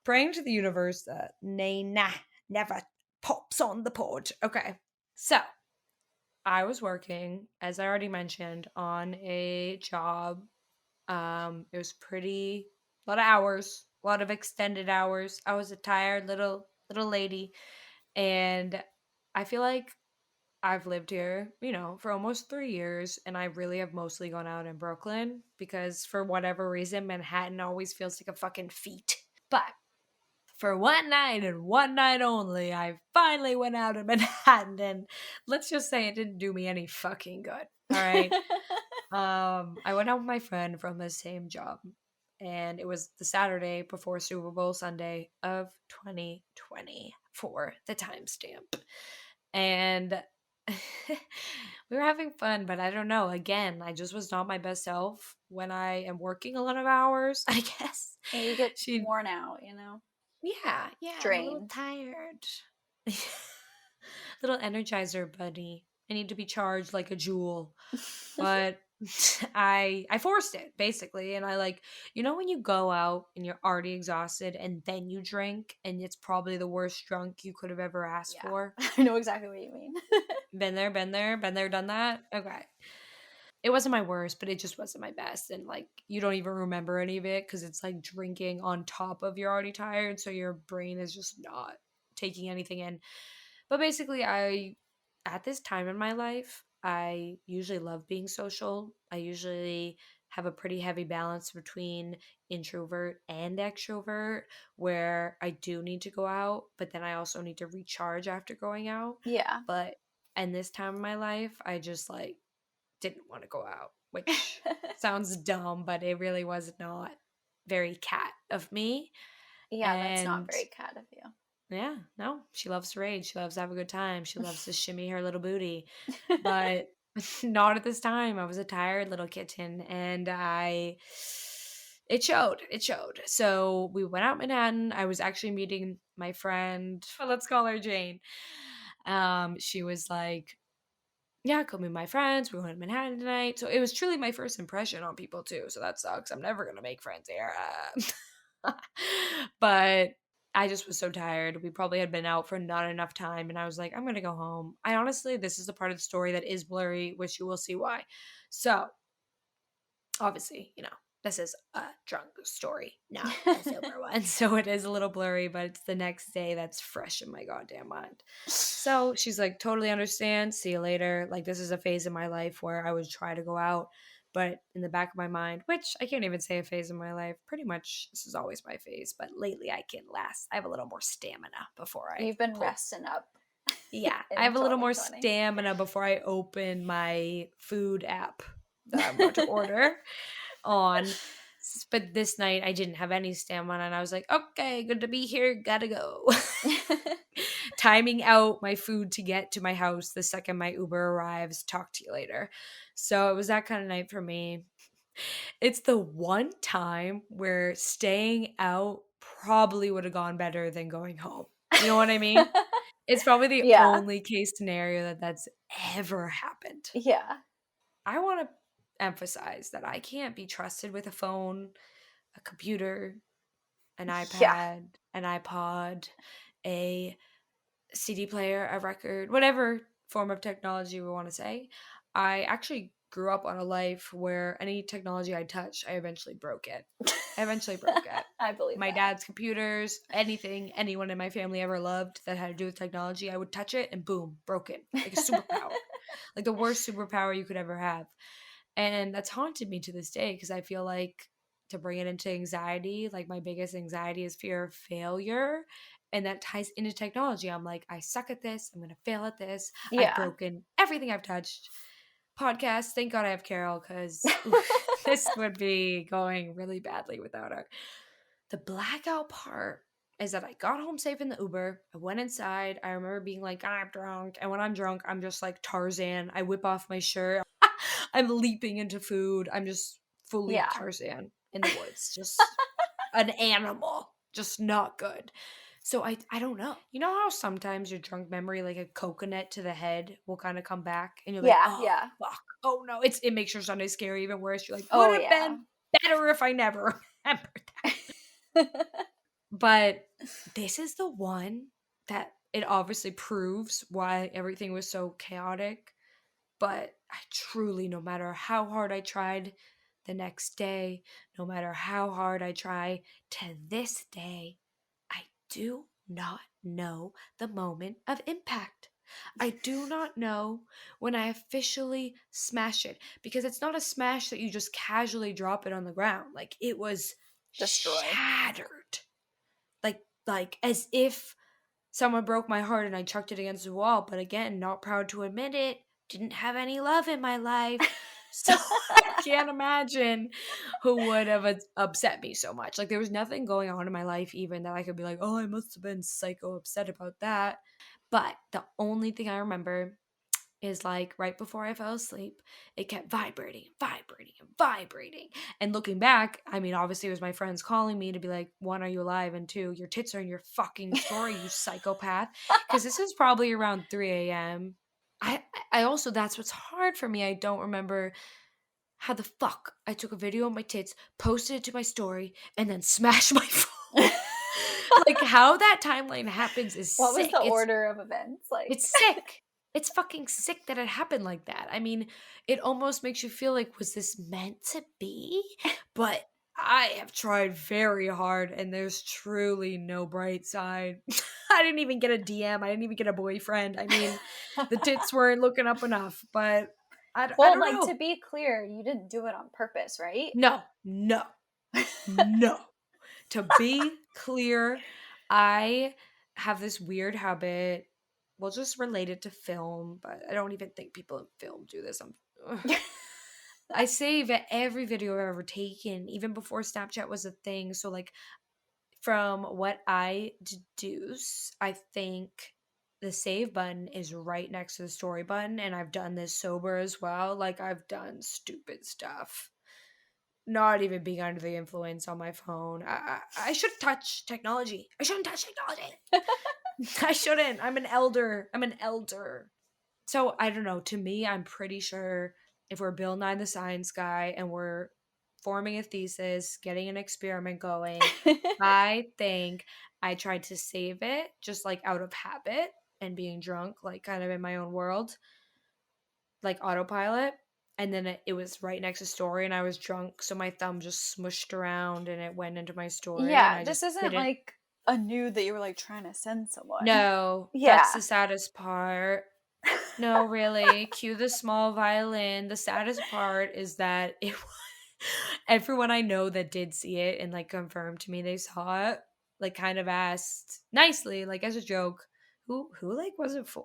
Praying to the universe that Nana never pops on the pod. Okay. So, I was working, as I already mentioned, on a job. It was pretty, a lot of hours, a lot of extended hours. I was a tired little lady, and I feel like I've lived here, for almost 3 years, and I really have mostly gone out in Brooklyn because for whatever reason, Manhattan always feels like a fucking feat. But for one night and one night only, I finally went out in Manhattan, and let's just say it didn't do me any fucking good. All right. I went out with my friend from the same job, and it was the Saturday before Super Bowl Sunday of 2020 for the timestamp. And we were having fun, but I don't know. Again, I just was not my best self when I am working a lot of hours, I guess. Yeah, you get She worn out, you know? Yeah, I'm a little Drained. tired. Little energizer buddy. I need to be charged like a jewel. But I forced it basically, and I, like, when you go out and you're already exhausted and then you drink and it's probably the worst drunk you could have ever asked Yeah. for. I know exactly what you mean. Been there, done that. Okay. It wasn't my worst, but it just wasn't my best. And, like, you don't even remember any of it because it's like drinking on top of you're already tired. So your brain is just not taking anything in. But basically, at this time in my life, I usually love being social. I usually have a pretty heavy balance between introvert and extrovert, where I do need to go out, but then I also need to recharge after going out. Yeah. But in this time of my life, I just like didn't want to go out, which sounds dumb, but it really was not very cat of me. Yeah, that's not And very cat of yeah, no, she loves to rage. She loves to have a good time. She loves to shimmy her little booty. But not at this time. I was a tired little kitten and it showed. It showed. So we went out Manhattan. I was actually meeting my friend. Let's call her Jane. She was like, yeah, come meet my friends. We're going to Manhattan tonight. So it was truly my first impression on people too. So that sucks. I'm never gonna make friends here. But I just was so tired. We probably had been out for not enough time, and I was like, I'm gonna go home. I honestly, this is the part of the story that is blurry, which you will see why. So obviously, this is a drunk story, not a you. sober one. So it is a little blurry, but it's the next day that's fresh in my goddamn mind. So she's like, totally understand. See you later. Like, this is a phase in my life where I would try to go out, but in the back of my mind, which I can't even say a phase in my life, pretty much this is always my phase, but lately I can last. I have a little more stamina before I You've been pull. resting up Yeah, I in have a little more 2020. stamina before I open my food app that I'm about to order on. But this night I didn't have any stamina and I was like, okay, good to be here, gotta go. Timing out my food to get to my house the second my Uber arrives. Talk to you later. So it was that kind of night for me. It's the one time where staying out probably would have gone better than going home. You know what I mean? It's probably the Yeah. only case scenario that's ever happened. Yeah. I want to emphasize that I can't be trusted with a phone, a computer, an Yeah. iPad, an iPod, a CD player, a record, whatever form of technology we want to say. I actually grew up on a life where any technology I touched, I eventually broke it. I eventually broke it. I believe My that. dad's computers, anything anyone in my family ever loved that had to do with technology, I would touch it and boom, broke it. Like a superpower. Like the worst superpower you could ever have. And that's haunted me to this day because I feel like to bring it into anxiety, like my biggest anxiety is fear of failure. And that ties into technology. I'm like, I suck at this. I'm going to fail at this. I've Yeah. broken everything I've touched. Podcasts, thank God I have Carol because this would be going really badly without her. The blackout part is that I got home safe in the Uber. I went inside. I remember being like, I'm drunk. And when I'm drunk, I'm just like Tarzan. I whip off my shirt. I'm leaping into food. I'm just fully Yeah. Tarzan in the woods. Just an animal. Just not good. So I don't know. You know how sometimes your drunk memory, like a coconut to the head, will kind of come back and you're like, Yeah. oh Yeah. fuck. Oh no. It makes your Sunday scary even worse. You're like, would Oh, have yeah. been better if I never remembered that. But this is the one that it obviously proves why everything was so chaotic. But I truly, no matter how hard I tried the next day, no matter how hard I try to this day, I do not know the moment of impact. I do not know when I officially smash it because it's not a smash that you just casually drop it on the ground. Like it was Destroyed. shattered. Like as if someone broke my heart and I chucked it against the wall, but again, not proud to admit it, didn't have any love in my life. So I can't imagine who would have upset me so much. Like there was nothing going on in my life even that I could be like, "Oh, I must have been psycho upset about that." But the only thing I remember is like right before I fell asleep, it kept vibrating, vibrating, and vibrating. And looking back, I mean, obviously it was my friends calling me to be like, one, are you alive? And two, your tits are in your fucking drawer, you psychopath. Because this is probably around 3 a.m. I also, that's what's hard for me. I don't remember how the fuck I took a video of my tits, posted it to my story, and then smashed my phone. Like how that timeline happens is What was sick. the order of events? Like, It's sick. It's fucking sick that it happened like that. I mean, it almost makes you feel like, was this meant to be? But I have tried very hard, and there's truly no bright side. I didn't even get a DM. I didn't even get a boyfriend. I mean, the tits weren't looking up enough, but I Well, don't like, to know. be clear, you didn't do it on purpose, right? No, no, no. To be clear, I have this weird habit. We'll just relate it to film, but I don't even think people in film do this. Ugh. I save every video I've ever taken, even before Snapchat was a thing. So, like, from what I deduce, I think the save button is right next to the story button. And I've done this sober as well. Like, I've done stupid stuff. Not even being under the influence on my phone. I shouldn't touch technology. I shouldn't touch technology. I shouldn't. I'm an elder. I'm an elder. So I don't know. To me, I'm pretty sure if we're Bill Nye the Science Guy and we're forming a thesis, getting an experiment going, I think I tried to save it just like out of habit and being drunk, like kind of in my own world, like autopilot. And then it was right next to story, and I was drunk, so my thumb just smushed around and it went into my story, and Yeah, I this just isn't didn't. like a nude that you were like trying to send someone. No, that's Yeah. the saddest part. No, really. Cue the small violin. The saddest part is that everyone I know that did see it and like confirmed to me they saw it, like kind of asked nicely, like as a joke, who like was it for?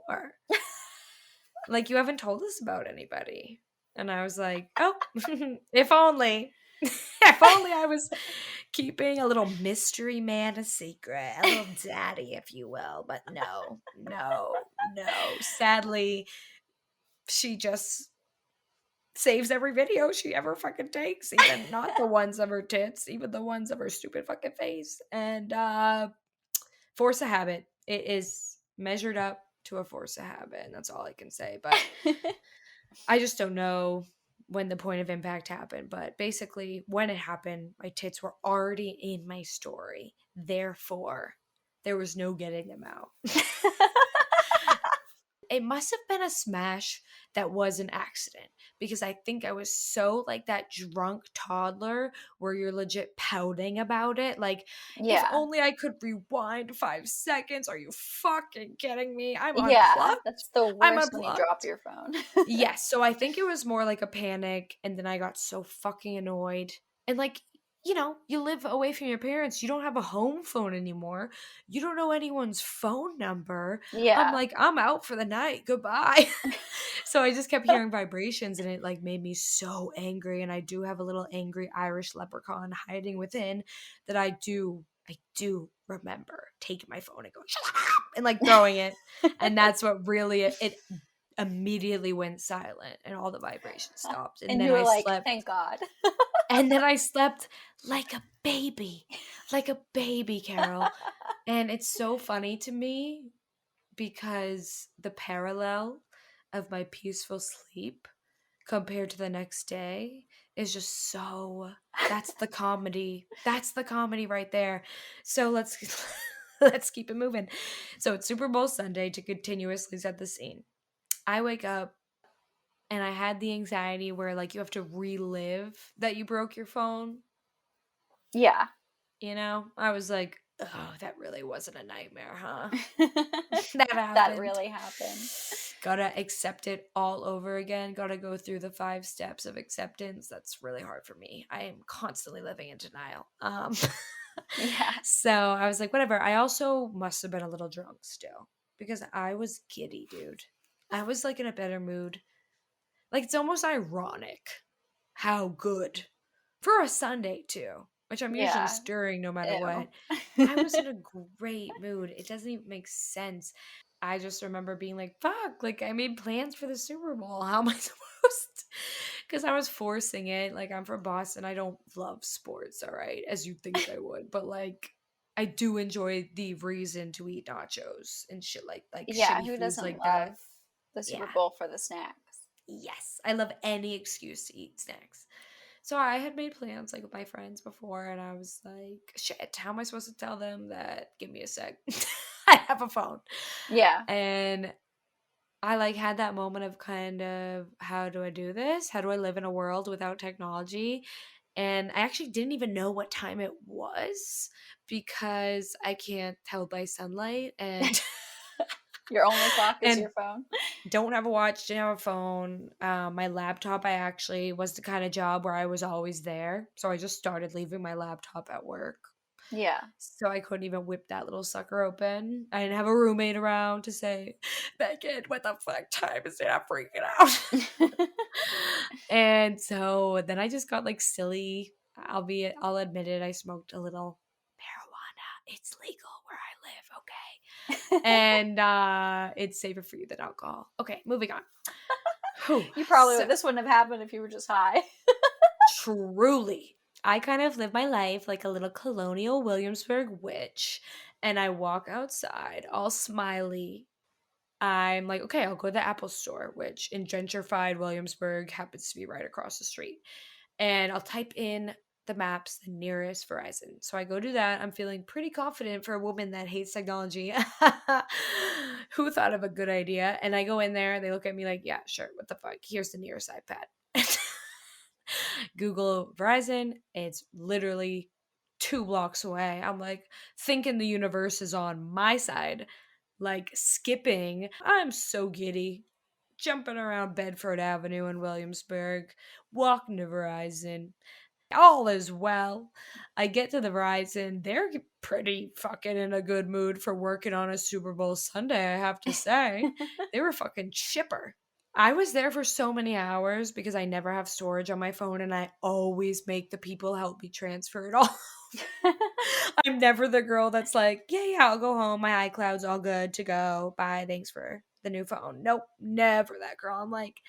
Like you haven't told us about anybody. And I was like, oh, if only. If only I was keeping a little mystery man a secret, a little daddy, if you will. But no, no, no. Sadly, she just saves every video she ever fucking takes, even not the ones of her tits, even the ones of her stupid fucking face. And force a habit. It is measured up to a force a habit, and that's all I can say. But I just don't know when the point of impact happened, but basically when it happened, my tits were already in my story. Therefore, there was no getting them out. It must have been a smash that was an accident because I think I was so like that drunk toddler where you're legit pouting about it. Like, if Yeah. only I could rewind 5 seconds. Are you fucking kidding me? I'm Yeah, unplugged. that's the I'm worst when you drop unplugged. your phone. Yes, so I think it was more like a panic, and then I got so fucking annoyed. And like, you live away from your parents. You don't have a home phone anymore. You don't know anyone's phone number. I'm Yeah. like, I'm out for the night. Goodbye. So I just kept hearing vibrations, and it like made me so angry. And I do have a little angry Irish leprechaun hiding within that I do remember taking my phone and going, shut up, and like throwing it. And that's what really it immediately went silent and all the vibrations stopped. And And then you were I like, slept. thank God. And then I slept like a baby, Carol. And it's so funny to me because the parallel of my peaceful sleep compared to the next day is just so that's the comedy. That's the comedy right there. So let's let's keep it moving. So it's Super Bowl Sunday to continuously set the scene. I wake up and I had the anxiety where like you have to relive that you broke your phone. Yeah. I was like, oh, that really wasn't a nightmare, huh? That That happened. really happened. Gotta accept it all over again. Gotta go through the 5 steps of acceptance. That's really hard for me. I am constantly living in denial. Yeah. So I was like, whatever. I also must have been a little drunk still because I was giddy, dude. I was like in a better mood. Like, it's almost ironic how good for a Sunday, too, which I'm usually Yeah. stirring no matter what. I was Ew. in a great mood. It doesn't even make sense. I just remember being like, fuck, like, I made plans for the Super Bowl. How am I supposed Because I was forcing it. Like, I'm from Boston. I don't love sports, all right, as you think I would. But, like, I do enjoy the reason to eat nachos and shit like Yeah, shitty who foods doesn't like love that. the Super Yeah. Bowl for the snacks? Yes, I love any excuse to eat snacks. So I had made plans like with my friends before, and I was like, shit, how am I supposed to tell them that? Give me a sec. I have a phone. Yeah. And I like had that moment of kind of how do I do this? How do I live in a world without technology? And I actually didn't even know what time it was because I can't tell by sunlight and Your only clock is and your phone. don't have a watch, didn't have a phone. My laptop, I actually was the kind of job where I was always there. So I just started leaving my laptop at work. Yeah. So I couldn't even whip that little sucker open. I didn't have a roommate around to say, Megan, what the fuck time is it? I'm freaking out. And so then I just got like silly. I'll admit it, I smoked a little marijuana. It's legal where I live, okay? And it's safer for you than alcohol. Okay, moving on. Whew. You So probably this wouldn't have happened if you were just high. truly, I kind of live my life like a little colonial Williamsburg witch, and I walk outside all smiley. I'm like, okay, I'll go to the Apple store, which in gentrified Williamsburg happens to be right across the street. And I'll type in the maps, the nearest Verizon. So I go do that. I'm feeling pretty confident for a woman that hates technology. Who thought of a good idea? And I go in there, they look at me like, yeah, sure, what the fuck? Here's the nearest iPad. Google Verizon, it's literally 2 blocks away. I'm like thinking the universe is on my side, like skipping. I'm so giddy, jumping around Bedford Avenue in Williamsburg, walking to Verizon. All is well. I get to the Verizon. They're pretty fucking in a good mood for working on a Super Bowl Sunday, I have to say. They were fucking chipper. I was there for so many hours because I never have storage on my phone and I always make the people help me transfer it all. I'm never the girl that's like, yeah, I'll go home. My iCloud's all good to go. Bye. Thanks for the new phone. Nope, never that girl. I'm like,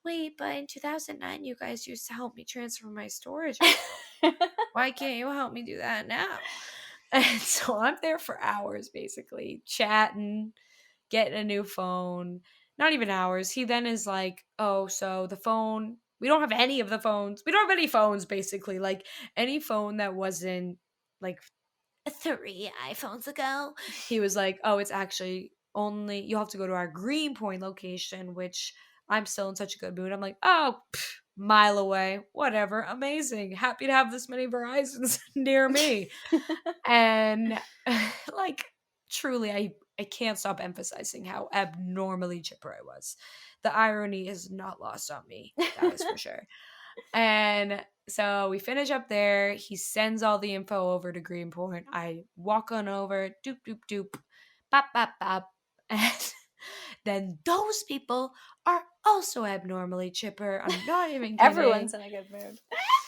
wait, but in 2009, you guys used to help me transfer my storage out. Why can't you help me do that now? And so I'm there for hours, basically, chatting, getting a new phone. Not even hours. He then is like, oh, so the phone, we don't have any of the phones. We don't have any phones, basically. Like any phone that wasn't like 3 iPhones ago. He was like, oh, it's actually only, you have to go to our Greenpoint location, which I'm still in such a good mood. I'm like, oh, mile away, whatever, amazing. Happy to have this many Verizons near me. And like, truly, I can't stop emphasizing how abnormally chipper I was. The irony is not lost on me, that is for sure. And so we finish up there. He sends all the info over to Greenpoint. I walk on over, doop, doop, doop, bop, bop, bop. And then those people are also abnormally chipper. I'm not even kidding. Everyone's in a good mood.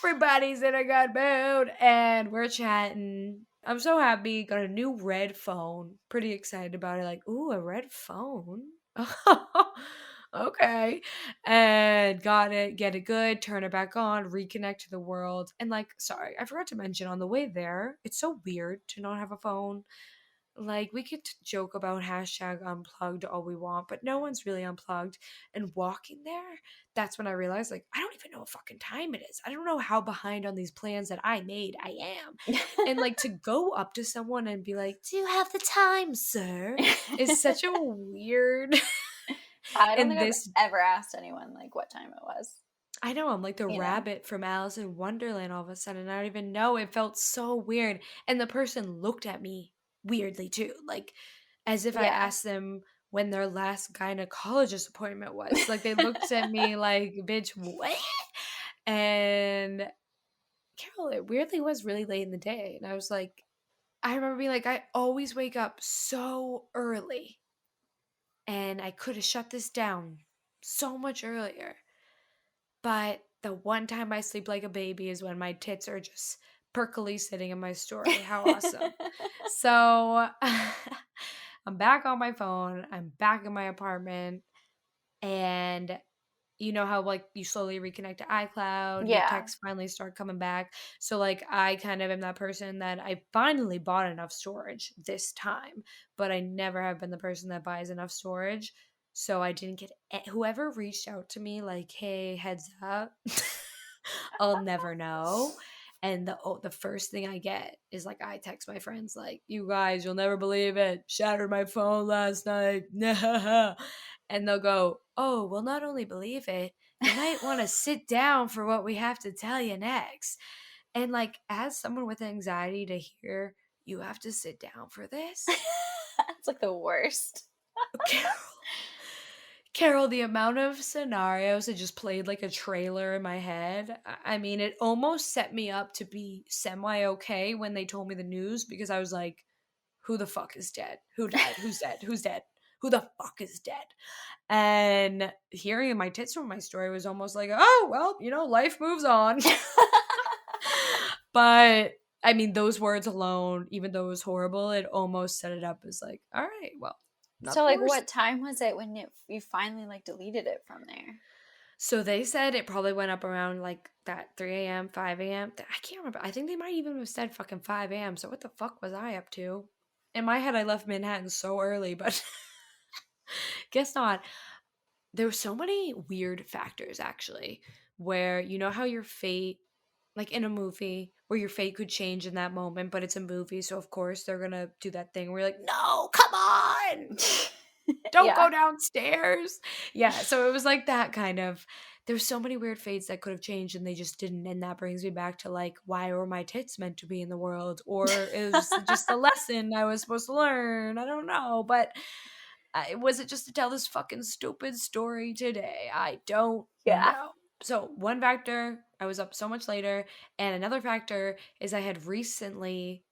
Everybody's in a good mood. And we're chatting. I'm so happy. Got a new red phone. Pretty excited about it. Like, ooh, a red phone. Okay. And got it, get it good, turn it back on, reconnect to the world. And like, sorry, I forgot to mention on the way there, it's so weird to not have a phone. Like, we could joke about hashtag unplugged all we want, but no one's really unplugged. And walking there, that's when I realized, like, I don't even know what fucking time it is. I don't know how behind on these plans that I made I am. And like, to go up to someone and be like, do you have the time, sir? Is such a weird. I don't And think I've this, ever asked anyone like what time it was. I know, I'm like the You know? rabbit from Alice in Wonderland all of a sudden. I don't even know. It felt so weird. And the person looked at me weirdly too, like as if I Yeah. asked them when their last gynecologist appointment was. Like they looked at me like, bitch, what? And Carol, it weirdly was really late in the day. And I was like, I remember being like, I always wake up so early. And I could have shut this down so much earlier. But the one time I sleep like a baby is when my tits are just perkily sitting in my story. How awesome. So I'm back on my phone. I'm back in my apartment. And you know how like you slowly reconnect to iCloud, your Yeah. texts finally start coming back. So like I kind of am that person that I finally bought enough storage this time, but I never have been the person that buys enough storage. So I didn't get whoever reached out to me like, "Hey, heads up." I'll never know. And the first thing I get is like I text my friends like, "You guys, you'll never believe it. Shattered my phone last night." And they'll go, oh, we'll not only believe it, you might want to sit down for what we have to tell you next. And like, as someone with anxiety to hear, you have to sit down for this. It's like the worst. Carol, Carol, the amount of scenarios that just played like a trailer in my head. I mean, it almost set me up to be semi okay when they told me the news because I was like, who the fuck is dead? Who died? Who's dead? Who's dead? Who the fuck is dead? And hearing my tits from my story was almost like, oh, well, life moves on. But I mean, those words alone, even though it was horrible, it almost set it up as like, all right, well, not So the like worst. what time was it when you finally like deleted it from there? So they said it probably went up around like that 3 a.m., 5 a.m. I can't remember. I think they might even have said fucking 5 a.m. So what the fuck was I up to? In my head, I left Manhattan so early, but guess not. There were so many weird factors actually, where you know how your fate, like in a movie, where your fate could change in that moment, but it's a movie, so of course they're gonna do that thing where you're like, no, come on, don't Yeah. go downstairs. Yeah, so it was like that kind of. There's so many weird fates that could have changed and they just didn't, and that brings me back to like, why were my tits meant to be in the world, or is it just a lesson I was supposed to learn? I don't know, but was it just to tell this fucking stupid story today? I don't Yeah. know. So one factor, I was up so much later, and another factor is I had recently,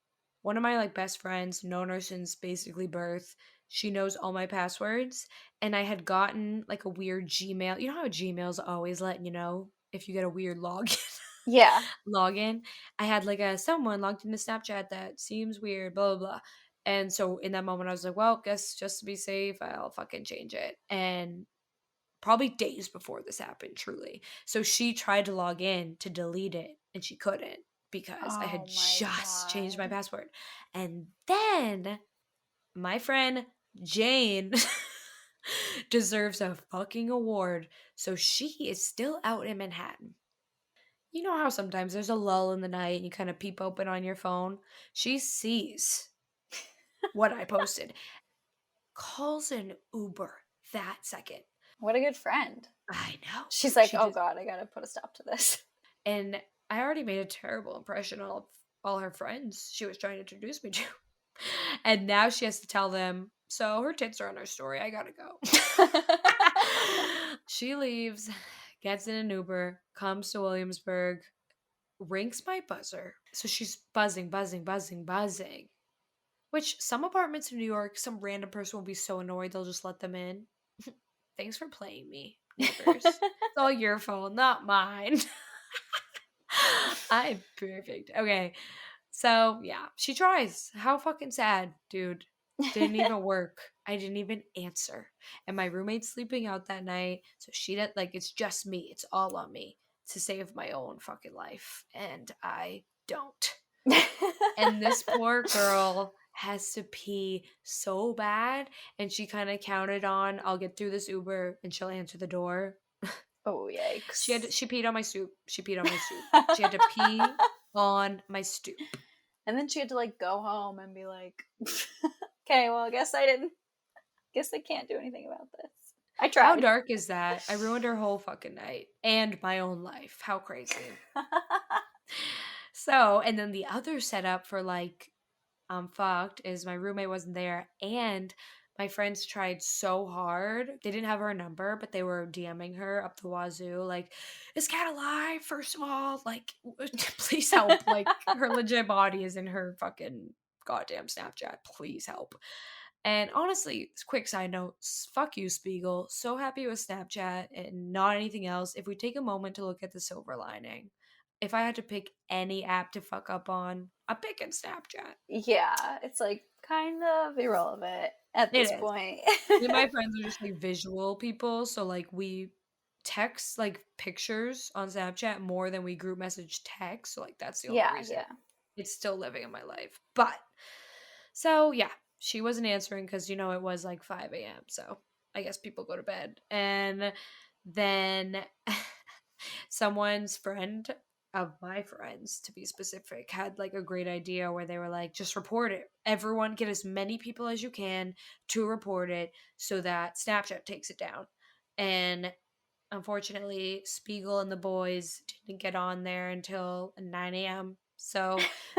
one of my like best friends, known her since basically birth. She knows all my passwords, and I had gotten like a weird Gmail. You know how Gmail's always letting you know if you get a weird login. Yeah. Login. I had like a someone logged into Snapchat that seems weird, blah blah blah. And so in that moment I was like, well, guess just to be safe, I'll fucking change it. And probably days before this happened, truly. So she tried to log in to delete it and she couldn't because I had Oh my just changed my god. password. And then my friend Jane deserves a fucking award. So she is still out in Manhattan. You know how sometimes there's a lull in the night and you kind of peep open on your phone? She sees what I posted, calls an Uber that second. What a good friend. I know. She's like, She oh just, god, I gotta put a stop to this. and I already made a terrible impression on all her friends she was trying to introduce me to. And now she has to tell them, so her tits are on her story. I gotta go. She leaves, gets in an Uber, comes to Williamsburg, rings my buzzer. So she's buzzing, buzzing, buzzing, buzzing. Which some apartments in New York, some random person will be so annoyed they'll just let them in. Thanks for playing me, neighbors. It's all your fault, not mine. I'm perfect. Okay. So yeah, she tries. How fucking sad, dude. Didn't even work. I didn't even answer. And my roommate's sleeping out that night. So she did like it's just me. It's all on me to save my own fucking life. And I don't. And this poor girl has to pee so bad. And she kind of counted on, I'll get through this Uber and she'll answer the door. Oh yikes. She peed on my stoop. She peed on my stoop. She had to pee on my stoop. And then she had to like go home and be like, okay, well, guess I can't do anything about this. I How tried. dark is that? I ruined her whole fucking night and my own life. How crazy. So, and then the other setup for like I'm fucked is my roommate wasn't there and my friends tried so hard. They didn't have her number, but they were DMing her up the wazoo, like, is Cat alive? First of all, like, please help. Like, her legit body is in her fucking goddamn Snapchat. Please help. And honestly, quick side note, fuck you, Spiegel. So happy with Snapchat and not anything else. If we take a moment to look at the silver lining, if I had to pick any app to fuck up on, I'm picking Snapchat. Yeah, it's like kind of irrelevant at It this is. point. Me and my friends are just like visual people, so like we text like pictures on Snapchat more than we group message text. So like that's the only Yeah, reason yeah. it's still living in my life. But so yeah, she wasn't answering because it was like 5 a.m. So I guess people go to bed. And then someone's friend of my friends, to be specific, had like a great idea where they were like, just report it. Everyone get as many people as you can to report it so that Snapchat takes it down. And unfortunately, Spiegel and the boys didn't get on there until 9 a.m. So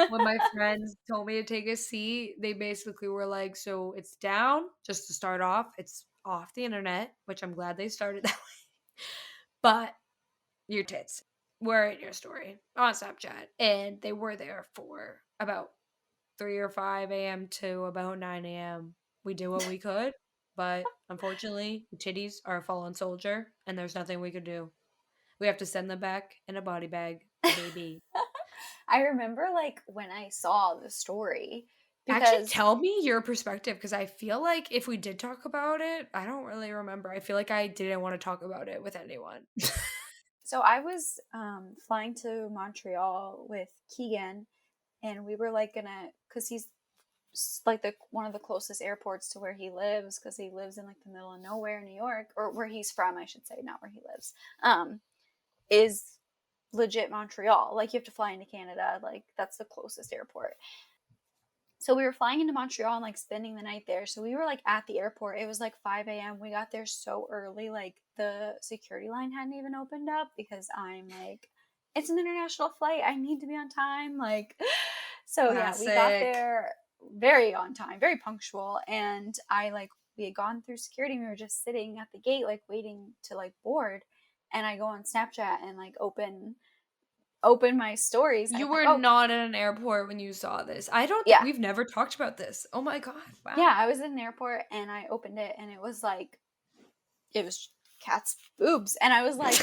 when my friends told me to take a seat, they basically were like, so it's down, just to start off. It's off the internet, which I'm glad they started that way. But your tits were in your story on Snapchat. And they were there for about 3 or 5 a.m. to about 9 a.m. We did what we could, but unfortunately, the titties are a fallen soldier, and there's nothing we could do. We have to send them back in a body bag, baby. I remember like when I saw the story Actually, because tell me your perspective because I feel like if we did talk about it, I don't really remember. I feel like I didn't want to talk about it with anyone. so I was flying to Montreal with Keegan, and we were like gonna, because he's like the one of the closest airports to where he lives, because he lives in like the middle of nowhere, New York, or where he's from, I should say, not where he lives. Is legit Montreal. Like you have to fly into Canada. Like that's the closest airport. So we were flying into Montreal and like spending the night there. So we were like at the airport. It was like 5 a.m. We got there so early. Like the security line hadn't even opened up because I'm like, it's an international flight. I need to be on time. Like, so yeah, we got Classic. there very on time, very punctual. And we had gone through security and we were just sitting at the gate, like waiting to like board. And I go on Snapchat and like open my stories. I'm You like, were oh, not at an airport when you saw this. I don't think yeah, we've never talked about this. Oh my God. Wow. yeah, I was in an airport and I opened it and it was Kat's boobs. And I was like,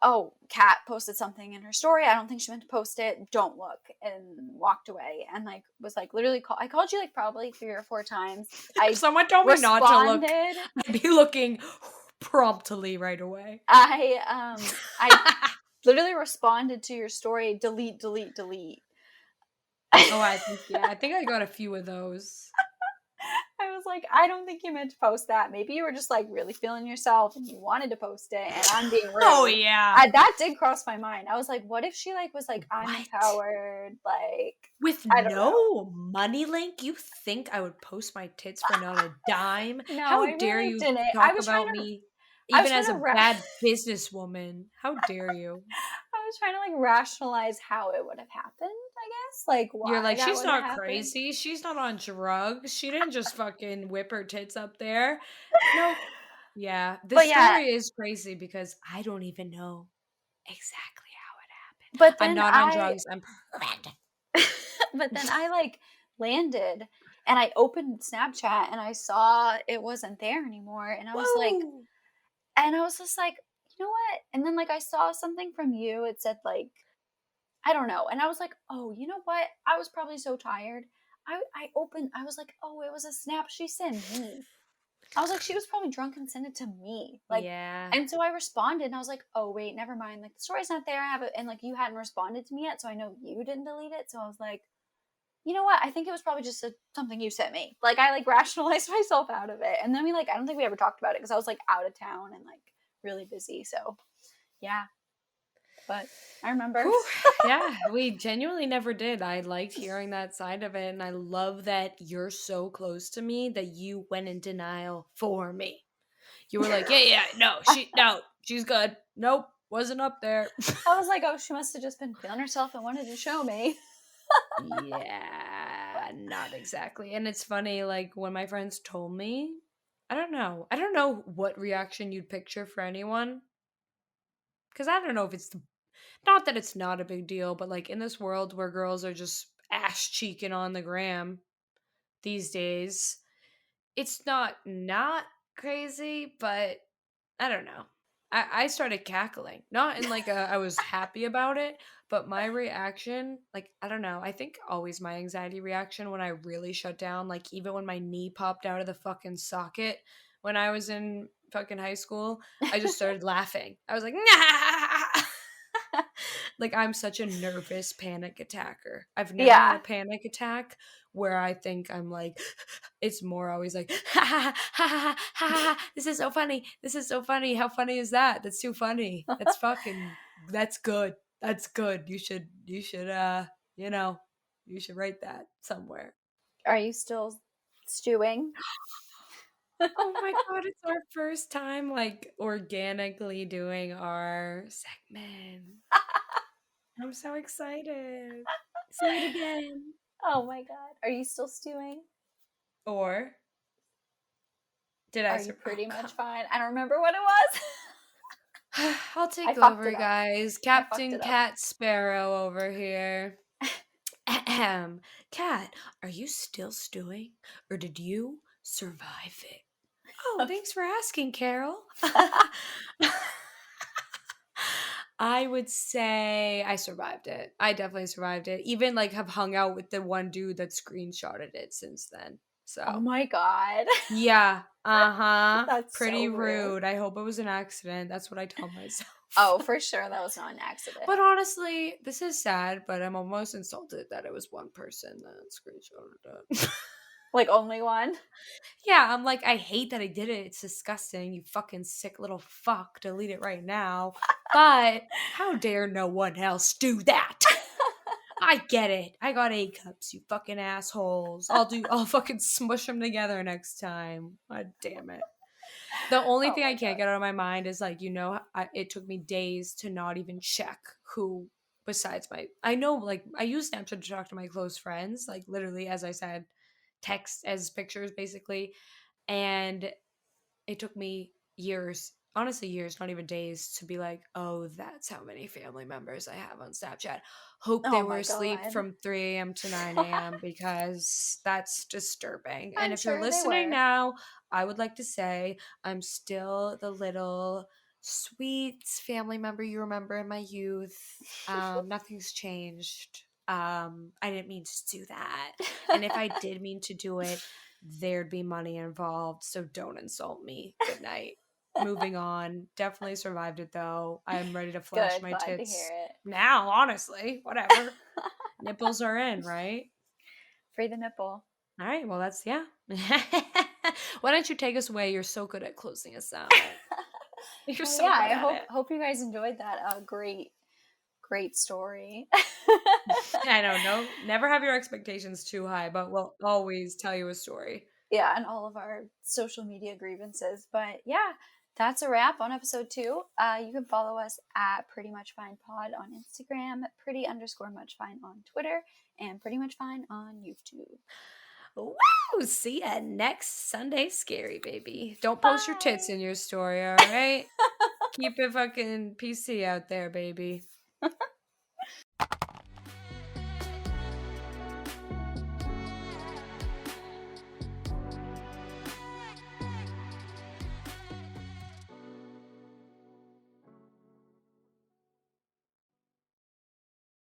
oh, Kat posted something in her story. I don't think she meant to post it. Don't look. And walked away and like was like literally I called you like probably 3 or 4 times. If I someone told me not to look, responded. I'd be looking promptly right away. I literally responded to your story, delete, delete, delete. Oh, I think I got a few of those. I was like, I don't think you meant to post that. Maybe you were just like really feeling yourself and you wanted to post it and I'm being rude. Oh yeah. That did cross my mind. I was like, what if she like was like, I'm What? empowered? Like, With I don't know. no money link? You think I would post my tits for not a dime? No, How I dare really you didn't. talk about me I was even trying as to a bad businesswoman? How dare you? I was trying to like rationalize how it would have happened, I guess. Like You're why like, that she's would have not happened. crazy. She's not on drugs. She didn't just fucking whip her tits up there. No. Yeah, But this yeah, story is crazy because I don't even know exactly how it happened. but I'm then not on I drugs. I'm prevented. but then I like landed and I opened Snapchat and I saw it wasn't there anymore. Whoa. And I was just like, you know what? And then like I saw something from you. It said like, I don't know. And I was like, oh, you know what? I was probably so tired. I was like, oh, it was a snap she sent me. I was like, she was probably drunk and sent it to me. Like, Yeah. and so I responded and I was like, oh, wait, never mind. Like, the story's not there. I have it. And like, you hadn't responded to me yet. So I know you didn't delete it. So I was like, you know what? I think it was probably just something you sent me. Like, I like rationalized myself out of it. And then I don't think we ever talked about it because I was like out of town and like really busy. So yeah, but I remember. Whew. Yeah, we genuinely never did. I liked hearing that side of it, and I love that you're so close to me that you went in denial for me. You were like, yeah, no, she's good. Nope, wasn't up there. I was like, oh, she must have just been feeling herself and wanted to show me. Yeah, not exactly. And it's funny, like when my friends told me, I don't know what reaction you'd picture for anyone. Because I don't know if it's not that it's not a big deal, but like in this world where girls are just ass cheeking on the gram these days, it's not crazy, but I don't know. I started cackling. Not in like a I was happy about it, but my reaction, like I don't know, I think always my anxiety reaction when I really shut down, like even when my knee popped out of the fucking socket when I was in fucking high school, I just started laughing. I was like, nah! Like I'm such a nervous panic attacker. I've never had Yeah. a panic attack where I think I'm like it's more always like ha ha ha ha ha ha, this is so funny. This is so funny. How funny is that? That's too funny. That's fucking that's good. That's good. You should you know, you should write that somewhere. Are you still stewing? Oh my god, it's our first time like organically doing our segment. I'm so excited. Say it again. Oh my god. Are you still stewing? Or did I Are you sur- oh pretty much come. fine? I don't remember what it was. I'll I take fucked over, it up. guys. I fucked Captain it up. Cat Sparrow over here. Ahem. Cat, are you still stewing or did you survive it? Oh, thanks for asking, Carol. I would say I survived it. I definitely survived it. Even like have hung out with the one dude that screenshotted it since then. Oh So, my god. yeah. Uh-huh. That's so Pretty rude. rude. I hope it was an accident. That's what I tell myself. Oh, for sure that was not an accident. But honestly, this is sad, but I'm almost insulted that it was one person that screenshotted it. Like only one? Yeah, I'm like, I hate that I did it. It's disgusting. You fucking sick little fuck. Delete it right now. But how dare no one else do that? I get it. I got A cups, you fucking assholes. I'll fucking smush them together next time. God damn it. The only Oh thing my I can't god. get out of my mind is like, it took me days to not even check who besides I know like I use Snapchat to talk to my close friends, like literally as I said, text as pictures basically. And it took me years, honestly years, not even days, to be like, oh, that's how many family members I have on Snapchat. Hope they Oh were my asleep god. from 3 a.m. to 9 a.m. because that's disturbing. And I'm if you're sure they listening were. now, I would like to say I'm still the little sweet family member you remember in my youth. Nothing's changed. I didn't mean to do that. And if I did mean to do it, there'd be money involved, so don't insult me. Good night. Moving on. Definitely survived it though. I'm ready to flash Good, my glad to hear tits it. now, honestly. Whatever. Nipples are in, right? Free the nipple. All right, well, that's, yeah. Why don't you take us away? You're so good at closing us out. You're Well, so yeah, good I at hope you guys enjoyed that great story. it. I don't know. Never have your expectations too high, but we'll always tell you a story. Yeah, and all of our social media grievances. But yeah, that's a wrap on episode 2. You can follow us at Pretty Much Fine Pod on Instagram, pretty_much_fine on Twitter, and Pretty Much Fine on YouTube. Woo! See ya next Sunday, scary baby. Don't post your tits Bye. in your story, all right? Keep it fucking PC out there, baby.